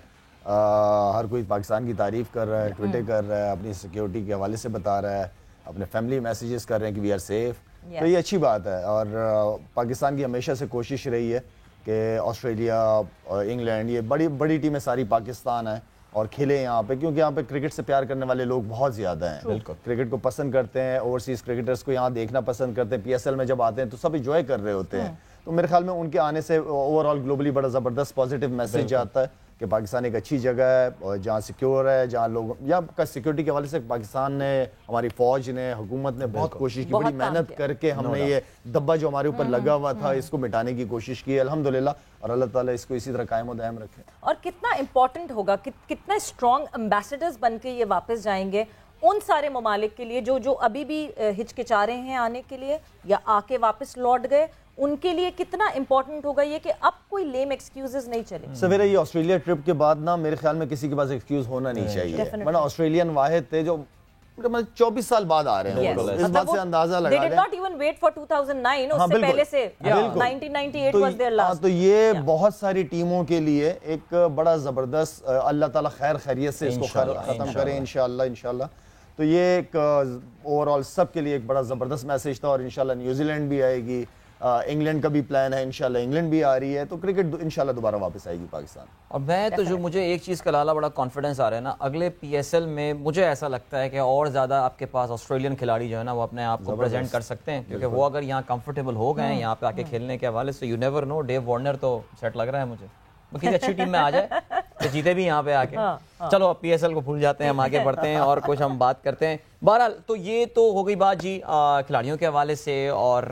हर कोई पाकिस्तान की तारीफ़ कर रहा है, ट्विटर कर रहा है, अपनी सिक्योरिटी के हवाले से बता रहा है, अपने फैमिली मैसेजेस कर रहे हैं कि वी आर सेफ। तो ये अच्छी बात है और पाकिस्तान की हमेशा से कोशिश रही है कि ऑस्ट्रेलिया और इंग्लैंड ये बड़ी बड़ी टीमें सारी पाकिस्तान है और खेले यहाँ पे, क्योंकि यहाँ पे क्रिकेट से प्यार करने वाले लोग बहुत ज़्यादा हैं, क्रिकेट को पसंद करते हैं, ओवरसीज़ क्रिकेटर्स को यहाँ देखना पसंद करते हैं, PSL में जब आते हैं तो सब इंजॉय कर रहे होते हैं। तो मेरे ख्याल में उनके आने से ओवरऑल ग्लोबली बड़ा ज़बरदस्त पॉजिटिव मैसेज आता है कि पाकिस्तान एक अच्छी जगह है और जहाँ सिक्योर है, जहाँ लोग या सिक्योरिटी के हवाले से पाकिस्तान ने, हमारी फ़ौज ने, हुकूमत ने बहुत कोशिश की, बड़ी मेहनत करके हमने ये दब्बा जो हमारे ऊपर लगा हुआ था इसको मिटाने की कोशिश की है अल्हम्दुलिल्लाह, और अल्लाह ताला इसको इसी तरह कायम दायम रखे। और कितना इम्पोर्टेंट होगा, कितना स्ट्रॉन्ग एम्बेसडर्स बन के ये वापस जाएंगे उन सारे ममालिक के लिए जो अभी भी हिचकिचा रहे हैं आने के लिए या आके वापस लौट गए, उनके लिए कितना इंपॉर्टेंट होगा ये कि अब कोई लेम एक्सक्यूजेस नहीं चले। सवेरे ये ऑस्ट्रेलिया ट्रिप के बाद ना मेरे ख्याल में किसी के पास एक्सक्यूज होना नहीं चाहिए, वरना ऑस्ट्रेलियन वाहिद थे जो مطلب 24 سال بعد آ رہے ہیں. اس بات سے اندازہ لگا They did not even wait for 2009. اس سے پہلے سے 1998 was their last. تو یہ بہت ساری ٹیموں کے لیے ایک بڑا زبردست, اللہ تعالیٰ خیر خیریت سے اس کو ختم کرے انشاءاللہ. تو یہ ایک اوور آل سب کے لیے ایک بڑا زبردست میسج تھا, اور انشاءاللہ نیوزی لینڈ بھی آئے گی, انگلینڈ کا بھی پلان ہے, انشاءاللہ انگلینڈ بھی آ رہی ہے, تو کرکٹ انشاءاللہ دوبارہ واپس آئے گی پاکستان. اور میں تو جو مجھے ایک چیز کا لالا بڑا کانفیڈنس آ رہا ہے نا, اگلے پی ایس ایل میں مجھے ایسا لگتا ہے کہ اور زیادہ آپ کے پاس آسٹریلین کھلاڑی جو ہے نا وہ اپنے آپ کو پریزنٹ کر سکتے ہیں, کیونکہ وہ اگر یہاں کمفرٹیبل ہو گئے ہیں یہاں پہ آ کے کھیلنے کے حوالے سے, you never know, Dave Warner تو سیٹ لگ رہا ہے مجھے, وہ کسی اچھی ٹیم میں آ جائے تو جیتے بھی یہاں پہ آ کے. چلو پی ایس ایل کو بھول جاتے ہیں, ہم آگے بڑھتے ہیں اور کچھ ہم بات کرتے ہیں. بہرحال تو یہ تو ہو گئی بات جی کھلاڑیوں کے حوالے سے اور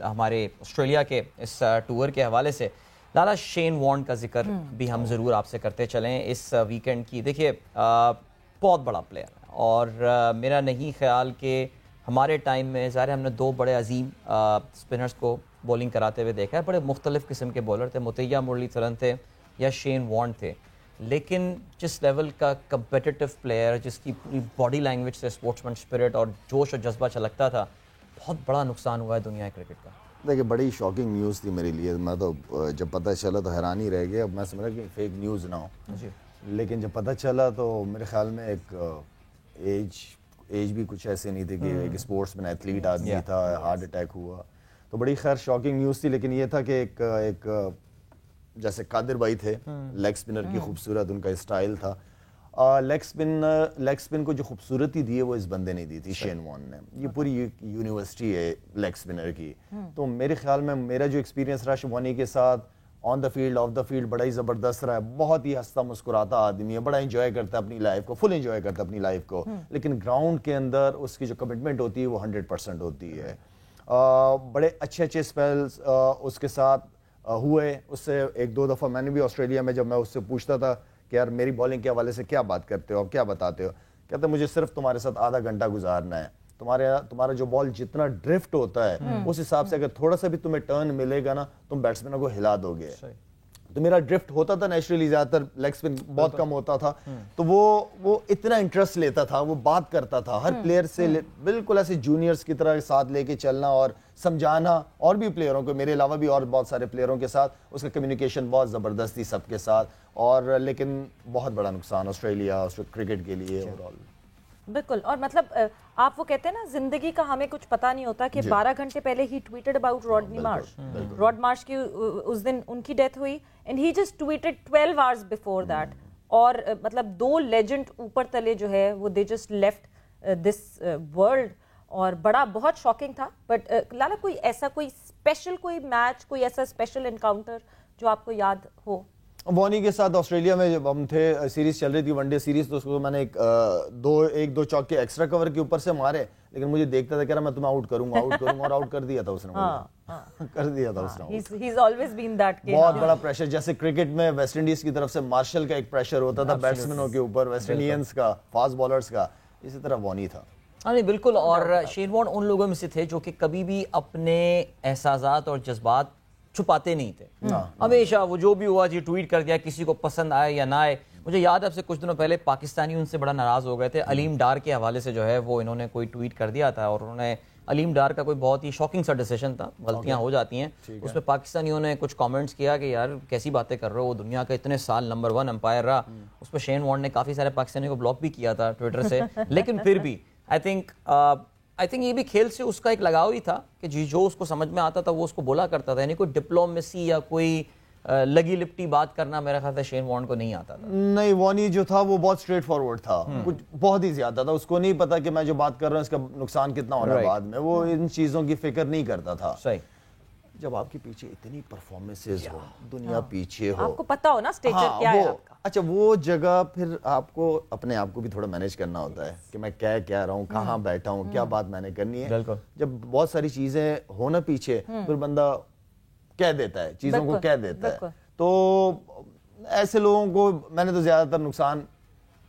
ہمارے آسٹریلیا کے اس ٹور کے حوالے سے. لالا شین وارن کا ذکر بھی ہم ضرور آپ سے کرتے چلیں اس ویکینڈ کی. دیکھیے بہت بڑا پلیئر ہے, اور میرا نہیں خیال کہ ہمارے ٹائم میں ظاہر ہم نے دو بڑے عظیم اسپنرز کو بولنگ کراتے ہوئے دیکھا ہے, بڑے مختلف قسم کے بولر تھے, متیہ مرلی تھرن تھے یا شین وارن تھے, لیکن جس لیول کا کمپیٹیٹو پلیئر, جس کی پوری باڈی لینگویج سے اسپورٹس مین اسپرٹ اور جوش اور جذبہ چھلکتا تھا, بہت بڑا نقصان ہوا ہے دنیا کرکٹ کا. دیکھیے بڑی شاکنگ نیوز تھی میرے لیے, میں تو جب پتہ چلا تو حیران ہی رہ گیا. اب میں سمجھ رہا کہ فیک نیوز نہ ہو, لیکن جب پتہ چلا تو میرے خیال میں ایک ایج بھی کچھ ایسے نہیں تھی کہ ایک اسپورٹس مین ایتھلیٹ آدمی تھا, ہارٹ اٹیک ہوا, تو بڑی خیر شاکنگ نیوز تھی. لیکن یہ تھا کہ ایک جیسے قادر بھائی تھے لیگ اسپنر کی خوبصورت ان کا اسٹائل تھا, لیگ اسپن کو جو خوبصورتی دی ہے وہ اس بندے نے دی تھی, شین وارن نے. یہ پوری یونیورسٹی ہے لیگ اسپنر کی. تو میرے خیال میں میرا جو ایکسپیرینس رہا شوانی کے ساتھ on the field off the field بڑا ہی زبردست رہا ہے. بہت ہی ہنستا مسکراتا آدمی ہے, بڑا انجوائے کرتا ہے اپنی لائف کو, فل انجوائے کرتا ہے اپنی لائف کو, لیکن گراؤنڈ کے اندر اس کی جو کمٹمنٹ ہوتی ہے وہ 100% ہوتی ہے. بڑے اچھے اسپیلز اس کے ساتھ ہوئے. اس سے ایک دو دفعہ میں نے بھی آسٹریلیا میں جب میں اس سے پوچھتا تھا کہ یار میری بالنگ کے حوالے سے کیا بات کرتے ہو, آپ کیا بتاتے ہو, کہتے مجھے صرف تمہارے ساتھ آدھا گھنٹہ گزارنا ہے, تمہارا جو بال جتنا ڈرفٹ ہوتا ہے اس حساب سے اگر تھوڑا سا بھی تمہیں ٹرن ملے گا نا تم بیٹسمینوں کو ہلا دو گے. تو میرا ڈرفٹ ہوتا تھا نیچرلی, زیادہ تر لیگ اسپن بہت کم ہوتا تھا, تو وہ اتنا انٹرسٹ لیتا تھا, وہ بات کرتا تھا ہر پلیئر سے, بالکل ایسے جونیئرز کی طرح ساتھ لے کے چلنا اور سمجھانا, اور بھی پلیئروں کو, میرے علاوہ بھی اور بہت سارے پلیئروں کے ساتھ اس کا کمیونیکیشن بہت زبردست تھی سب کے ساتھ. اور لیکن بہت بڑا نقصان آسٹریلیا کرکٹ کے لیے اوور آل. بالکل, اور مطلب آپ وہ کہتے ہیں نا زندگی کا ہمیں کچھ پتہ نہیں ہوتا کہ 12 گھنٹے پہلے ہی ٹویٹڈ اباؤٹ راڈنی مارش. راڈ مارش کی اس دن ان کی ڈیتھ ہوئی, and he just tweeted 12 hours before that. اور مطلب دو لیجنڈ اوپر تلے جو ہے وہ they just left this world, اور بڑا بہت شاکنگ تھا. بٹ لالا کوئی ایسا کوئی اسپیشل کوئی میچ, کوئی ایسا اسپیشل انکاؤنٹر جو آپ کو یاد ہو؟ وانی کے ساتھ آسٹریلیا میں جب ہم تھے, سیریز چل رہی تھی ون ڈے سیریز, تو اس کو میں نے ایک دو چوکے ایکسٹرا کور کے اوپر سے مارے, لیکن مجھے دیکھتا تھا کہ میں تمہیں آؤٹ کروں گا, اور آؤٹ کر دیا تھا اس نے, کر دیا تھا اس نے. He has always been that. بہت بڑا پریشر, جیسے کرکٹ میں ویسٹ انڈیز کی طرف سے مارشل کا ایک پریشر ہوتا تھا بیٹسمینوں کے اوپر, ویسٹ انڈینز کا, فاسٹ بالرز کا, اسی طرح وانی تھا. نہیں بالکل, اور شین وارن ان لوگوں میں سے تھے جو کہ کبھی بھی اپنے احساسات اور جذبات چھپاتے نہیں تھے. ہمیشہ وہ جو بھی ہوا جی ٹویٹ کر دیا, کسی کو پسند آئے یا نہ آئے. مجھے یاد ہے اب سے کچھ دنوں پہلے پاکستانی ان سے بڑا ناراض ہو گئے تھے, علیم ڈار کے حوالے سے جو ہے وہ انہوں نے کوئی ٹویٹ کر دیا تھا, اور انہوں نے علیم ڈار کا کوئی بہت ہی شاکنگ سا ڈیسیژن تھا, غلطیاں ہو جاتی ہیں اس میں, پاکستانیوں نے کچھ کامنٹس کیا کہ یار کیسی باتیں کر رہے ہو, وہ دنیا کا اتنے سال نمبر 1 امپائر رہا. اس پہ شین وارن نے کافی سارے پاکستانیوں کو بلاک بھی کیا تھا ٹویٹر سے, لیکن پھر بھی آئی تھنک یہ بھی کھیل سے اس کا ایک لگاؤ ہی تھا کہ جی جو اس کو سمجھ میں آتا تھا وہ اس کو بولا کرتا تھا. یعنی کوئی ڈپلومیسی یا کوئی لگی لپٹی بات کرنا میرا خیال ہے شین وارن کو نہیں آتا تھا. نہیں, وانی جو تھا وہ بہت اسٹریٹ فارورڈ تھا, کچھ بہت ہی زیادہ تھا, اس کو نہیں پتا کہ میں جو بات کر رہا ہوں اس کا نقصان کتنا ہونا ہے بعد میں, وہ ان چیزوں کی فکر نہیں کرتا تھا. صحیح. جب آپ کے پیچھے اتنی پرفارمنسز ہو, دنیا پیچھے ہو, آپ کو پتا ہو نا اسٹیچر کیا ہے آپ کا. اچھا وہ جگہ پھر آپ کو اپنے آپ کو بھی تھوڑا مینیج کرنا ہوتا ہے کہ میں کیا رہا ہوں, کہاں بیٹھا ہوں, کیا بات میں نے کرنی ہے. جب بہت ساری چیزیں ہو نا پیچھے, پھر بندہ کہہ دیتا ہے, چیزوں کو کہہ دیتا ہے. تو ایسے لوگوں کو میں نے تو زیادہ تر نقصان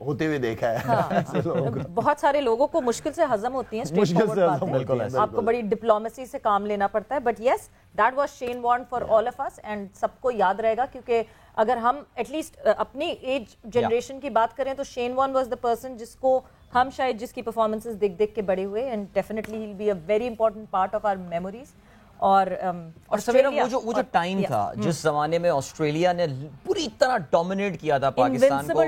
होते हुए देखा है। बहुत सारे लोगों को मुश्किल से हजम होती हैं मुश्किल से हजम बिल्कुल ऐसा। आपको बड़ी डिप्लोमेसी से काम लेना पड़ता है, but yes that was Shane Warne for all of us and सबको याद रहेगा, क्योंकि अगर हम एटलीस्ट अपनी एज जनरेशन की बात करें तो Shane Warne was the person जिसको हम शायद जिसकी परफॉर्मेंसेस देख देख के बड़े हुए, and definitely he will be a very important part of our memories. और सवेरा वो जो टाइम था जिस जमाने में ऑस्ट्रेलिया ने पूरी तरह डोमिनेट किया था पाकिस्तान को,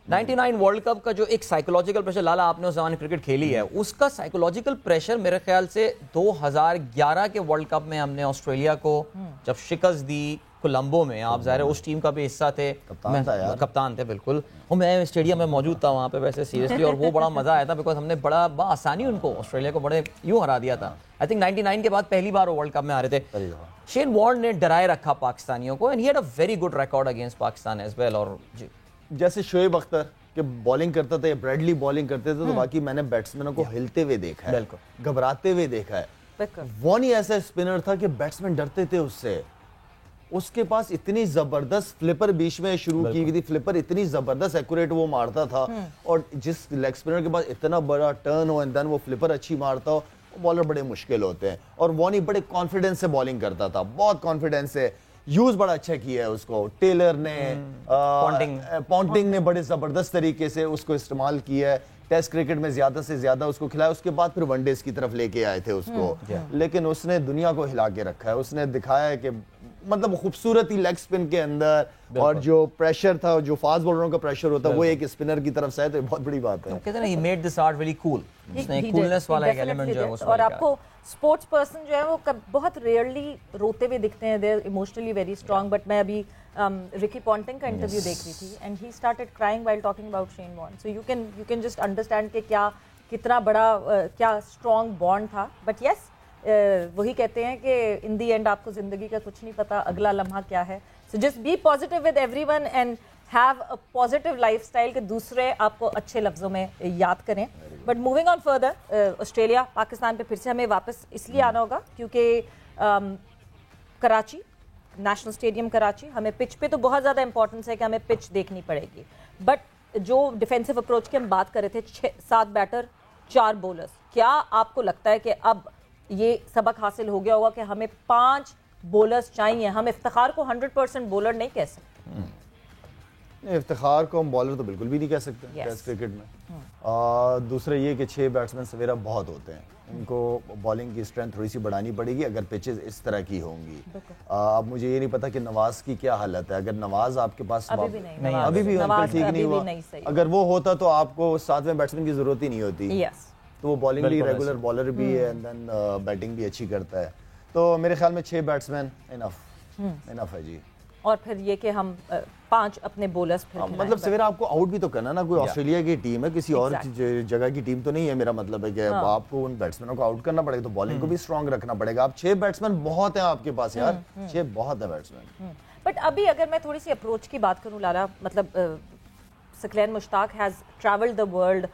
99 वर्ल्ड कप का जो एक साइकोलॉजिकल प्रेशर, लाला आपने उस जमाने क्रिकेट खेली है, उसका साइकोलॉजिकल प्रेशर मेरे ख्याल से 2011 के वर्ल्ड कप में हमने ऑस्ट्रेलिया को जब शिकस्त दी कोलंबो में, आप ज़ाहिर है उस टीम का भी हिस्सा थे, कप्तान थे बिल्कुल, और मैं स्टेडियम में मौजूद था वहाँ पे वैसे सीरियसली, और वो बड़ा मज़ा आया था बिकॉज हमने बड़ा आसानी उनको ऑस्ट्रेलिया को बड़े यूँ हरा दिया था। आई थिंक 99 के बाद पहली बार वो वर्ल्ड कप में आ रहे थे। शेन वॉर्न ने डराए रखा पाकिस्तानियों को, and he had a very good record against Pakistan as well. और जैसे शोएब अख्तर के बॉलिंग करता था या ब्रैडली बॉलिंग करते थे, तो बाकी मैंने बैट्समैनों को हिलते हुए देखा है, घबराते हुए देखा है। वॉर्न ही ऐसा स्पिनर था कि बैट्समैन डरते थे उससे। उसके पास इतनी जबरदस्त फ्लिपर बीच में शुरू की हुई थी, फ्लिपर इतनी जबरदस्त एक्यूरेट वो मारता था, और जिस लेग स्पिनर के पास इतना बड़ा टर्न हो एंड देन वो फ्लिपर अच्छी मारता हो, बॉलर बड़े मुश्किल होते हैं। और वॉनी बड़े कॉन्फिडेंस से बॉलिंग करता था, बहुत कॉन्फिडेंस से, यूज बड़ा अच्छा किया है उसको। टेलर ने पॉन्टिंग ने बड़े जबरदस्त तरीके से उसको इस्तेमाल किया है, टेस्ट क्रिकेट में ज्यादा से ज्यादा उसको खिलाया, उसके बाद फिर वनडेज की तरफ लेके आए थे उसको, लेकिन उसने दुनिया को हिला के रखा है। उसने दिखाया है कि मतलब खूबसूरती लेग स्पिन के अंदर, और जो प्रेशर था, जो फास्ट बॉलरों का प्रेशर होता है, वो एक स्पिनर की तरफ से है, तो बहुत बड़ी बात है। कहते हैं ना, he made this art very cool, उसने कूलनेस वाला एक एलिमेंट जो है वो। और आपको स्पोर्ट्स पर्सन जो है वो बहुत रेयरली रोते हुए दिखते हैं, they are emotionally very strong, but मैं अभी रिकी पॉन्टिंग का इंटरव्यू देख रही थी and he started crying while talking about Shane Warne, so you can just understand कि क्या कितना बड़ा क्या स्ट्रांग बॉन्ड था। बट यस वही कहते हैं कि इन दी एंड आपको जिंदगी का कुछ नहीं पता, अगला लम्हा क्या है, so just be positive with everyone and have a positive lifestyle के दूसरे आपको अच्छे लफ्जों में याद करें। But moving on further, Australia Pakistan पे फिर से हमें वापस इसलिए आना होगा क्योंकि कराची, नेशनल स्टेडियम कराची, हमें पिच पे तो बहुत ज़्यादा इंपॉर्टेंस है कि हमें पिच देखनी पड़ेगी, बट जो डिफेंसिव अप्रोच की हम बात कर रहे थे, 7 बैटर 4 बॉलर्स, क्या आपको लगता है कि अब ये सबक हासिल हो गया होगा कि हमें 5 बॉलर्स चाहिए? हम इफ्तिखार को 100% बॉलर नहीं कह सकते। इफ्तिखार को हम बॉलर तो बिल्कुल भी नहीं कह सकते टेस्ट क्रिकेट में। दूसरा ये कि 6 बैट्समैन सवेरा बहुत होते हैं, इनको बॉलिंग की स्ट्रेंथ थोड़ी सी बढ़ानी पड़ेगी अगर पिचेस इस तरह की होंगी। अब मुझे ये नहीं पता कि नवाज की क्या हालत है, अगर नवाज आपके पास अभी भी ठीक नहीं हुआ, अगर वो होता तो आपको 7वें बैट्समैन की जरूरत ही नहीं होती, तो वो बॉलिंग भी रेगुलर बॉलर भी है एंड देन बैटिंग भी अच्छी करता है, तो मेरे ख्याल में 6 बैट्समैन इनफ है जी। और फिर ये कि हम 5 अपने बॉलर्स फिर मतलब सवेरा आपको आउट भी तो करना ना, कोई ऑस्ट्रेलिया की टीम है, किसी और जगह की टीम तो नहीं है, मेरा मतलब है कि आपको उन बैट्समैनों को आउट करना पड़ेगा, तो बॉलिंग को भी स्ट्रांग रखना पड़ेगा। आप 6 बैट्समैन बहुत हैं आपके पास यार, 6 बहुत है बैट्समैन। बट अभी अगर मैं थोड़ी सी अप्रोच की बात करूं लाला, मतलब Saqlain Mushtaq has travelled the world,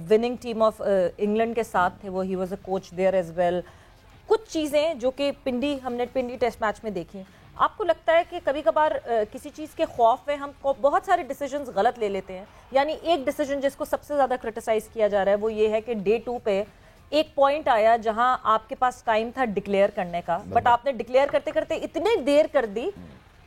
winning team of England के साथ थे वो, he was a coach there as well. कुछ चीज़ें जो कि हमने पिंडी टेस्ट मैच में देखी, आपको लगता है कि कभी कभार किसी चीज़ के खौफ में हम बहुत सारे डिसीजंस गलत ले लेते हैं? यानी एक डिसीजन जिसको सबसे ज़्यादा क्रिटिसाइज़ किया जा रहा है वो ये है कि डे 2 पे एक पॉइंट आया जहां आपके पास टाइम था डिक्लेयर करने का, बट आपने डिक्लेयर करते करते इतनी देर कर दी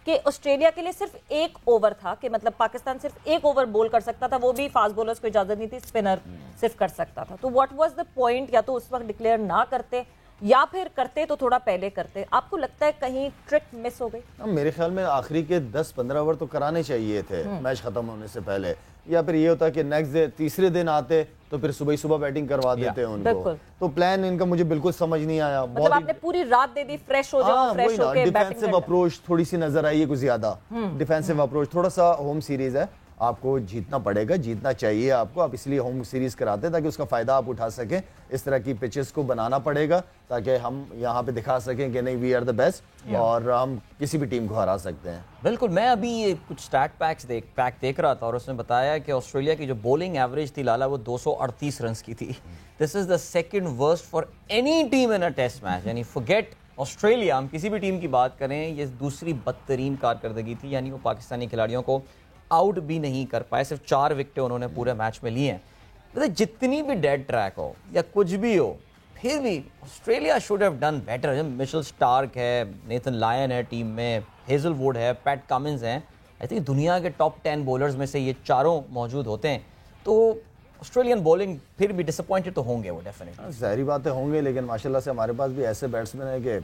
कि ऑस्ट्रेलिया के लिए सिर्फ 1 ओवर था, कि मतलब पाकिस्तान सिर्फ 1 ओवर बोल कर सकता था, वो भी फास्ट बॉलर्स को इजाज़त नहीं थी, स्पिनर सिर्फ कर सकता था। तो व्हाट वाज द पॉइंट? या तो उस वक्त डिक्लेयर ना करते या फिर करते तो थोड़ा पहले करते। आपको लगता है कहीं ट्रिक मिस हो गई? मेरे ख्याल में आखिरी के 10-15 ओवर तो कराने चाहिए थे मैच खत्म होने से पहले, या फिर ये होता कि नेक्स्ट डे तीसरे दिन आते तो फिर सुबह बैटिंग करवा देते हैं उनको। तो प्लान इनका मुझे बिल्कुल समझ नहीं आया। मतलब आपने पूरी रात दे दी, फ्रेश हो जाओ, फ्रेश होके डिफेंसिव अप्रोच थोड़ी सी नजर आई है कुछ ज्यादा। डिफेंसिव अप्रोच, थोड़ा सा होम सीरीज है, आपको जीतना पड़ेगा, जीतना चाहिए आपको, आप इसलिए होम सीरीज कराते हैं ताकि उसका फायदा आप उठा सकें। इस तरह की पिचेस को बनाना पड़ेगा ताकि हम यहाँ पे दिखा सकें कि नहीं वी आर द बेस्ट और हम किसी भी टीम को हरा सकते हैं। बिल्कुल, मैं अभी ये कुछ स्टैट पैक देख रहा था और उसने बताया कि ऑस्ट्रेलिया की जो बॉलिंग एवरेज थी लाला वो 238 रन की थी। This is the second worst for any team in a test match, यानी फॉरगेट ऑस्ट्रेलिया, हम किसी भी टीम की बात करें, ये दूसरी बदतरीन कारकर्दगी थी। यानी वो पाकिस्तानी खिलाड़ियों को आउट भी नहीं कर पाए, सिर्फ 4 विकेटें उन्होंने पूरे मैच में ली हैं। मतलब जितनी भी डेड ट्रैक हो या कुछ भी हो, फिर भी Australia should have done better. जब मिशेल स्टार्क है, नेथन लायन है टीम में, हेजलवुड है, पैट कमिंस हैं, आई थिंक दुनिया के टॉप 10 बॉलर्स में से ये चारों मौजूद होते हैं, तो ऑस्ट्रेलियन बॉलिंग फिर भी डिसअपॉइंटेड तो होंगे वो डेफिनेटली। ज़ाहिर बातें होंगे, लेकिन माशाल्लाह से हमारे पास भी ऐसे बैट्समैन हैं कि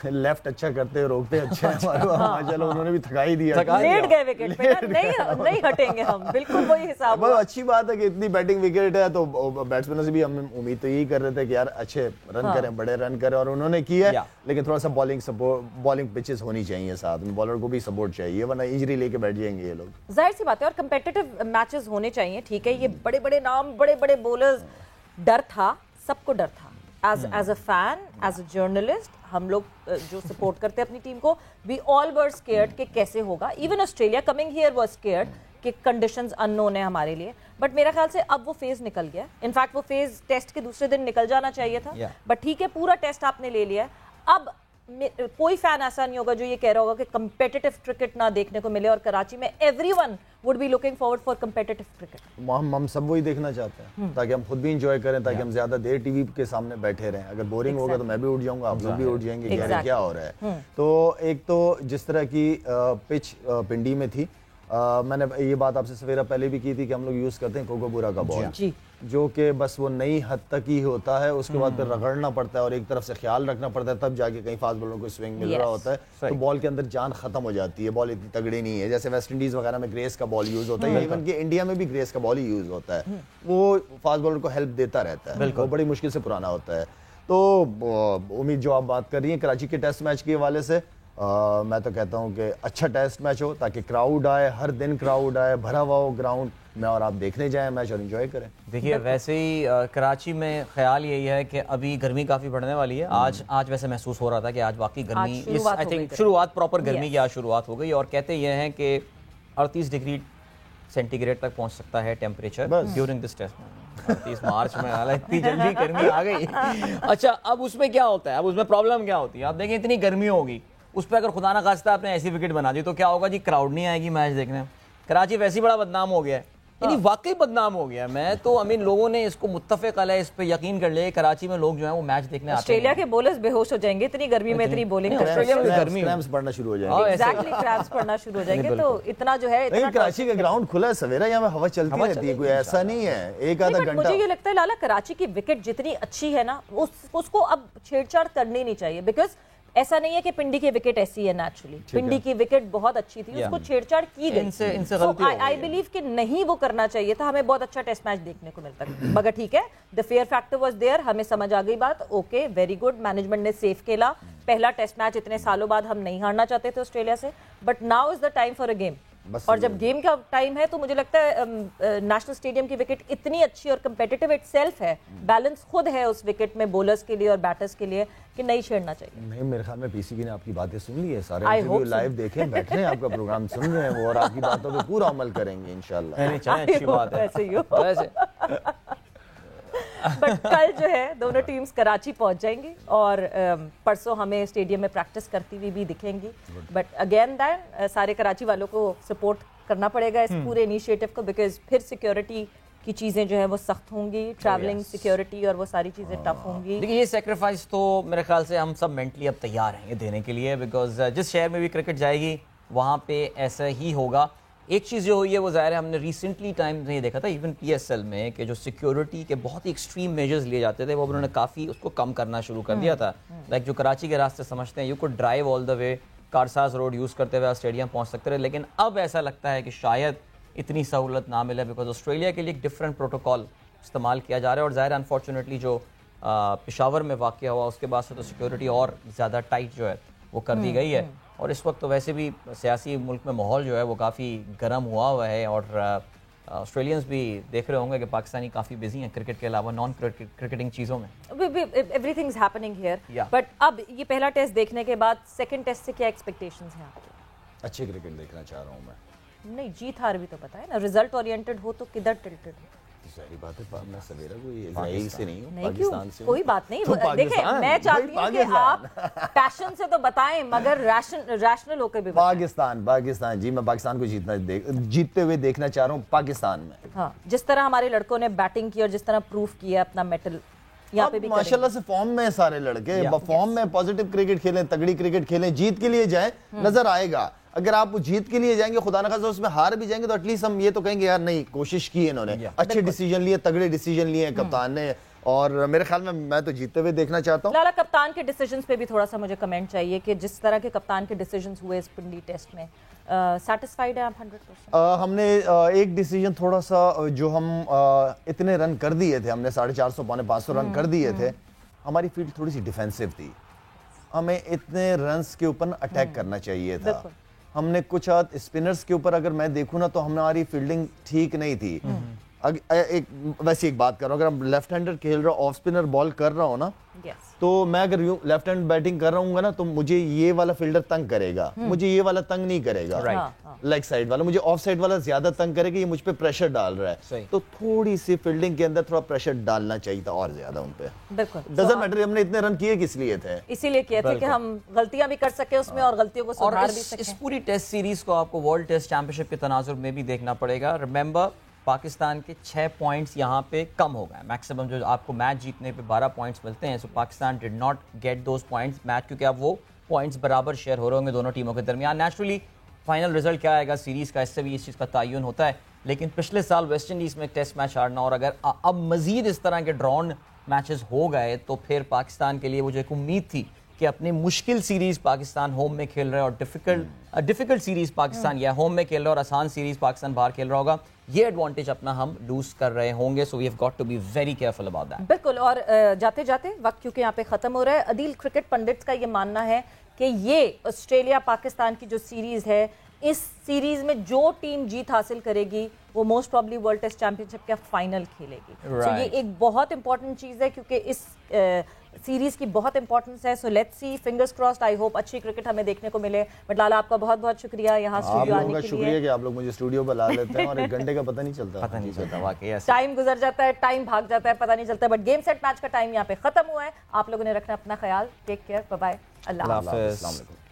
लेफ्ट अच्छा करते हैं, रोकते अच्छे हैं हमारे पास, माशाल्लाह उन्होंने भी थका ही दिया। लेट गए विकेट पे ना, नहीं हटेंगे हम, बिल्कुल वही हिसाब बहुत हुआ। अच्छी बात है कि इतनी बैटिंग विकेट है, तो बैट्समैनों से भी हम उम्मीद तो यही कर रहे थे कि यार अच्छे रन करें, बड़े रन करें, और उन्होंने किया। लेकिन थोड़ा सा बॉलिंग पिचेस होनी चाहिए साथ में, बॉलर को भी सपोर्ट चाहिए, वरना इंजरी लेके बैठ जाएंगे ये लोग। जाहिर सी बात है, और कंपेटिटिव मैचेस होने चाहिए, ठीक है। ये बड़े बड़े नाम, बड़े बड़े बॉलर्स, डर था, सबको डर था। As a fan, as a journalist, हम लोग जो सपोर्ट करते हैं अपनी टीम को, वी ऑल वर स्केयर्ड कि कैसे होगा। Even Australia coming here was scared कि कंडीशंस अननोन है हमारे लिए, बट मेरा ख्याल से अब वो फेज निकल गया। इनफैक्ट वो फेज टेस्ट के दूसरे दिन निकल जाना चाहिए था, बट ठीक है, पूरा टेस्ट आपने ले लिया। अब कोई फैन ऐसा नहीं होगा जो ये कह रहा होगा कि कंपेटिटिव क्रिकेट ना देखने को मिले, और कराची में everyone would be looking forward for competitive cricket. हम सब वही देखना चाहते हैं, ताकि हम खुद भी इंजॉय करें, ताकि हम ज्यादा देर टीवी के सामने बैठे रहें। अगर बोरिंग होगा तो मैं भी उठ जाऊंगा, आप लोग भी उठ जाएंगे, क्या हो रहा है। तो एक तो जिस तरह की पिच पिंडी में थी, मैंने ये बात आपसे सवेरा पहले भी की थी कि हम लोग यूज करते हैं कोकोबुरा का बॉल, जो कि बस वो नई हद तक ही होता है, उसके बाद फिर रगड़ना पड़ता है और एक तरफ से ख्याल रखना पड़ता है, तब जाके कहीं फास्ट बॉलरों को स्विंग मिल रहा होता है, तो बॉल के अंदर जान खत्म हो जाती है। बॉल इतनी तगड़ी नहीं है, जैसे वेस्ट इंडीज वगैरह में ग्रेस का बॉल यूज होता है, इवन कि इंडिया में भी ग्रेस का बॉल ही यूज होता है, वो फास्ट बॉलर को हेल्प देता रहता है, वो बड़ी मुश्किल से पुराना होता है। तो उम्मीद जो आप बात कर रही हैं कराची के टेस्ट मैच के हवाले से, मैं तो कहता हूँ कि अच्छा टेस्ट मैच हो, ताकि क्राउड आए, हर दिन क्राउड आए, भरा हुआ हो ग्राउंड में, और आप देखने जाएं मैच और एंजॉय करें। देखिए, वैसे ही कराची में ख्याल यही है कि अभी गर्मी काफ़ी बढ़ने वाली है। आज वैसे महसूस हो रहा था कि आज वाकई गर्मी, आई थिंक शुरुआत प्रॉपर गर्मी की आज शुरुआत हो गई, और कहते ये हैं कि 38 डिग्री सेंटीग्रेड तक पहुंच सकता है टेम्परेचर ड्यूरिंग दिस टेस्ट। 38 मार्च में, हालांकि इतनी जल्दी गर्मी आ गई। अच्छा, अब उसमें क्या होता है, अब उसमें प्रॉब्लम क्या होती है? आप देखें, इतनी गर्मी होगी, उस पर अगर खुदा ना खास्ता आपने ऐसी विकेट बना दी तो क्या होगा जी? क्राउड नहीं आएगी मैच देखने। कराची वैसे ही बड़ा बदनाम हो गया है, यानी वाकई बदनाम हो गया। मैं तो लोगों ने इसको मुत्तफ़िक़ अलैह इस पे यकीन कर लिया, कराची में लोग जो है वो मैच देखने आते हैं। ऑस्ट्रेलिया के बॉलर्स बेहोश हो जाएंगे, इतनी गर्मी में इतनी बॉलिंग, ऑस्ट्रेलिया में गर्मी क्रैम्प्स पड़ना शुरू हो जाएंगे, एग्जैक्टली क्रैम्प्स पड़ना शुरू हो जाएंगे। तो इतना जो है, लेकिन कराची का ग्राउंड खुला है, सवेरा यहाँ हवा चलती रहती है, कोई ऐसा नहीं है एक आधा घंटा। मुझे ये लगता है लाला, कराची की विकेट जितनी अच्छी है ना, उसको अब छेड़छाड़ करनी नहीं चाहिए, बिकॉज ऐसा नहीं है कि पिंडी की विकेट ऐसी है नेचुरली, पिंडी की विकेट बहुत अच्छी थी, उसको छेड़छाड़ की गई। इनसे गलती हो गई। आई बिलीव कि नहीं वो करना चाहिए था, हमें बहुत अच्छा टेस्ट मैच देखने को मिलता। मगर ठीक है, the fear factor was there, हमें समझ आ गई बात, ओके वेरी गुड, मैनेजमेंट ने सेफ खेला। पहला टेस्ट मैच इतने सालों बाद हम नहीं हारना चाहते थे ऑस्ट्रेलिया से, but now is the time for a game. और जब गेम का टाइम है तो मुझे लगता है नेशनल स्टेडियम की विकेट इतनी अच्छी और कंपेटिटिव इटसेल्फ है, बैलेंस खुद है उस विकेट में बॉलर्स के लिए और बैटर्स के लिए, कि नहीं छेड़ना चाहिए। नहीं, मेरे ख्याल में पीसीबी ने आपकी बातें सुन ली है, सारे इंटरव्यू लाइव देखें, बैठे हैं, आपका प्रोग्राम सुन रहे हैं वो, और आपकी बातों पे पूरा अमल करेंगे इंशाल्लाह। अच्छी बात है, ऐसे ही हो। बट कल जो है दोनों टीम्स कराची पहुंच जाएंगी, और परसों हमें स्टेडियम में प्रैक्टिस करती हुई भी दिखेंगी। बट अगेन दैट सारे कराची वालों को सपोर्ट करना पड़ेगा इस पूरे इनिशिएटिव को, बिकॉज फिर सिक्योरिटी की चीज़ें जो है वो सख्त होंगी, ट्रैवलिंग सिक्योरिटी और वो सारी चीज़ें टफ होंगी। देखिए, ये सेक्रीफाइस तो मेरे ख्याल से हम सब मेंटली अब तैयार हैं ये देने के लिए, बिकॉज जिस शहर में भी क्रिकेट जाएगी वहाँ पे ऐसा ही होगा। एक चीज़ जो हुई है वो ज़ाहिर है, हमने रिसेंटली टाइम्स में ये देखा था, इवन PSL में, कि जो सिक्योरिटी के बहुत ही एक्सट्रीम मेजर्स लिए जाते थे वो उन्होंने काफ़ी उसको कम करना शुरू कर दिया था। लाइक जो कराची के रास्ते समझते हैं, you could drive all the way Karsaz road use करते हुए स्टेडियम पहुँच सकते रहे, लेकिन अब ऐसा लगता है कि शायद इतनी सहूलत ना मिले, बिकॉज ऑस्ट्रेलिया के लिए एक डिफरेंट प्रोटोकॉल इस्तेमाल किया जा रहा है। और ज़ाहिर अनफॉर्चुनेटली जो पेशावर में वाक़या हुआ उसके बाद से तो सिक्योरिटी और ज़्यादा टाइट जो है वो कर दी गई है। और इस वक्त तो वैसे भी सियासी मुल्क में माहौल जो है वो काफ़ी गर्म हुआ है, और ऑस्ट्रेलियंस भी देख रहे होंगे कि पाकिस्तानी काफ़ी बिजी हैं क्रिकेट के अलावा नॉन क्रिकेटिंग चीज़ों में। Everything is happening here, but अब ये पहला टेस्ट देखने के बाद सेकंड टेस्ट से क्या एक्सपेक्टेशंस हैं आपके? अच्छे क्रिकेट देखना चाह रहा हूँ मैं। नहीं, जीत हार भी तो पता है ना, रिजल्ट ओरिएंटेड हो तो किधर टिल्टेड हो? ظاہری بات ہے میں سویرا کوئی اسرائیل سے نہیں ہوں، نہیں پاکستان کیوں سے کوئی بات نہیں. تو دیکھیں پاکستان، میں چاہتی ہوں کہ آپ پیشن سے تو بتائیں مگر ریشنل ہو کے بھی بتائیں. پاکستان جی، میں پاکستان کو جیتتے ہوئے دیکھنا چاہ رہا ہوں پاکستان میں. ہاں جس طرح ہمارے لڑکوں نے بیٹنگ کی اور جس طرح پروف کیا اپنا میٹل یہاں پہ بھی ماشاءاللہ سے فارم میں سارے لڑکے فارم میں پازیٹیو کرکٹ کھیلیں، تگڑی کرکٹ کھیلیں، جیت کے لیے جائیں، نظر آئے گا. اگر آپ جیت کے لیے جائیں گے خدا نخواستہ اس میں ہار بھی جائیں گے تو ایٹ لیسٹ ہم یہ تو کہیں گے یار نہیں کوشش کی انہوں نے، اچھے ڈیسیجن لیے، تگڑے ڈیسیجن لیے کپتان نے، اور میرے خیال میں تو جیتتے ہوئے دیکھنا چاہتا ہوں. لالا کپتان کے ڈیسیجنز پہ بھی تھوڑا سا مجھے کمنٹ چاہیے کہ جس طرح کے کپتان کے ڈیسیجنز ہوئے اس پنڈی ٹیسٹ میں سیٹسفائیڈ ہیں آپ 100%؟ ہم نے ایک ڈیسیجن تھوڑا سا جو ہم اتنے رن کر دیے تھے، ہم نے 450 پونے 500 رن کر دیے تھے، ہماری فیلڈ تھوڑی سی ڈیفینسو تھی، ہمیں اتنے رنز کے اوپر اٹیک کرنا چاہیے تھا. ہم نے کچھ اسپنرز کے اوپر اگر میں دیکھوں نا تو ہماری فیلڈنگ ٹھیک نہیں تھی. ویسے ایک بات کر رہا ہوں، اگر ہم لیفٹ ہینڈر کھیل رہا ہوں، آف اسپنر بال کر رہا ہوں نا، تو میں اگر یوں لیفٹ ہینڈ بیٹنگ کر رہا ہوں گا نا تو مجھے یہ والا فیلڈر تنگ کرے گا، مجھے یہ والا تنگ نہیں کرے گا، لیگ سائڈ والا مجھے آف سائڈ والا زیادہ تنگ کرے گا، یہ مجھ پہ پریشر ڈال رہا ہے. تو تھوڑی سی فیلڈنگ کے اندر تھوڑا پریشر ڈالنا چاہیے تھا اور زیادہ ان پہ. ڈزنٹ میٹر ہم نے اتنے رن کیے کس لیے تھے، اسی لیے کیے تھے کہ ہم غلطیاں بھی کر سکیں اس میں اور غلطیوں کو سدھار بھی سکیں. اس پوری ٹیسٹ سیریز کو آپ کو ورلڈ ٹیسٹ چیمپئن شپ کے تناظر میں بھی دیکھنا پڑے گا. ریممبر پاکستان کے 6 پوائنٹس یہاں پہ کم ہو گئے، میکسیمم جو آپ کو میچ جیتنے پہ 12 پوائنٹس ملتے ہیں، so Pakistan did not get those points match, کیونکہ اب وہ پوائنٹس برابر شیئر ہو رہے ہوں گے دونوں ٹیموں کے درمیان. نیچرلی فائنل رزلٹ کیا آئے گا سیریز کا، اس سے بھی اس چیز کا تعین ہوتا ہے، لیکن پچھلے سال ویسٹ انڈیز میں ٹیسٹ میچ ہارنا اور اگر اب مزید اس طرح کے ڈراؤن میچز ہو گئے تو پھر پاکستان کے لیے وہ جو ایک امید تھی کہ اپنی مشکل سیریز پاکستان ہوم میں کھیل رہا ہے اور ڈیفیکلٹ سیریز پاکستان یا ہوم میں کھیل رہا ہے اور آسان سیریز پاکستان باہر کھیل رہا ہوگا، یہ ایڈوانٹیج اپنا ہم لوز کر رہے ہوں گے. So we have got to be very careful about that. بالکل. اور جاتے جاتے وقت کیونکہ یہاں پہ ختم ہو رہا ہے، عدیل کرکٹ پنڈتس کا یہ ماننا ہے کہ یہ آسٹریلیا پاکستان کی جو سیریز ہے، اس سیریز میں جو ٹیم جیت حاصل کرے گی وہ most probably world test championship کا فائنل کھیلے گی. سو یہ ایک بہت امپورٹنٹ چیز ہے کیونکہ اس سیریز کی بہت امپورٹنس ہے. So let's see, fingers crossed, I hope اچھی کرکٹ ہمیں دیکھنے کو ملے. بٹ لالا آپ کا بہت بہت شکریہ یہاں اسٹوڈیو آنے کے لیے. شکریہ کہ آپ لوگ مجھے اسٹوڈیو بلا لیتے ہیں اور 1 گھنٹے کا پتہ نہیں چلتا واقعی ٹائم گزر جاتا ہے، ٹائم بھاگ جاتا ہے، پتہ نہیں چلتا. بٹ گیم سیٹ میچ کا ٹائم یہاں پہ ختم ہوا ہے. آپ لوگوں نے رکھنا اپنا خیال. ٹیک کیئر، بائے بائے، اللہ حافظ. السلام علیکم.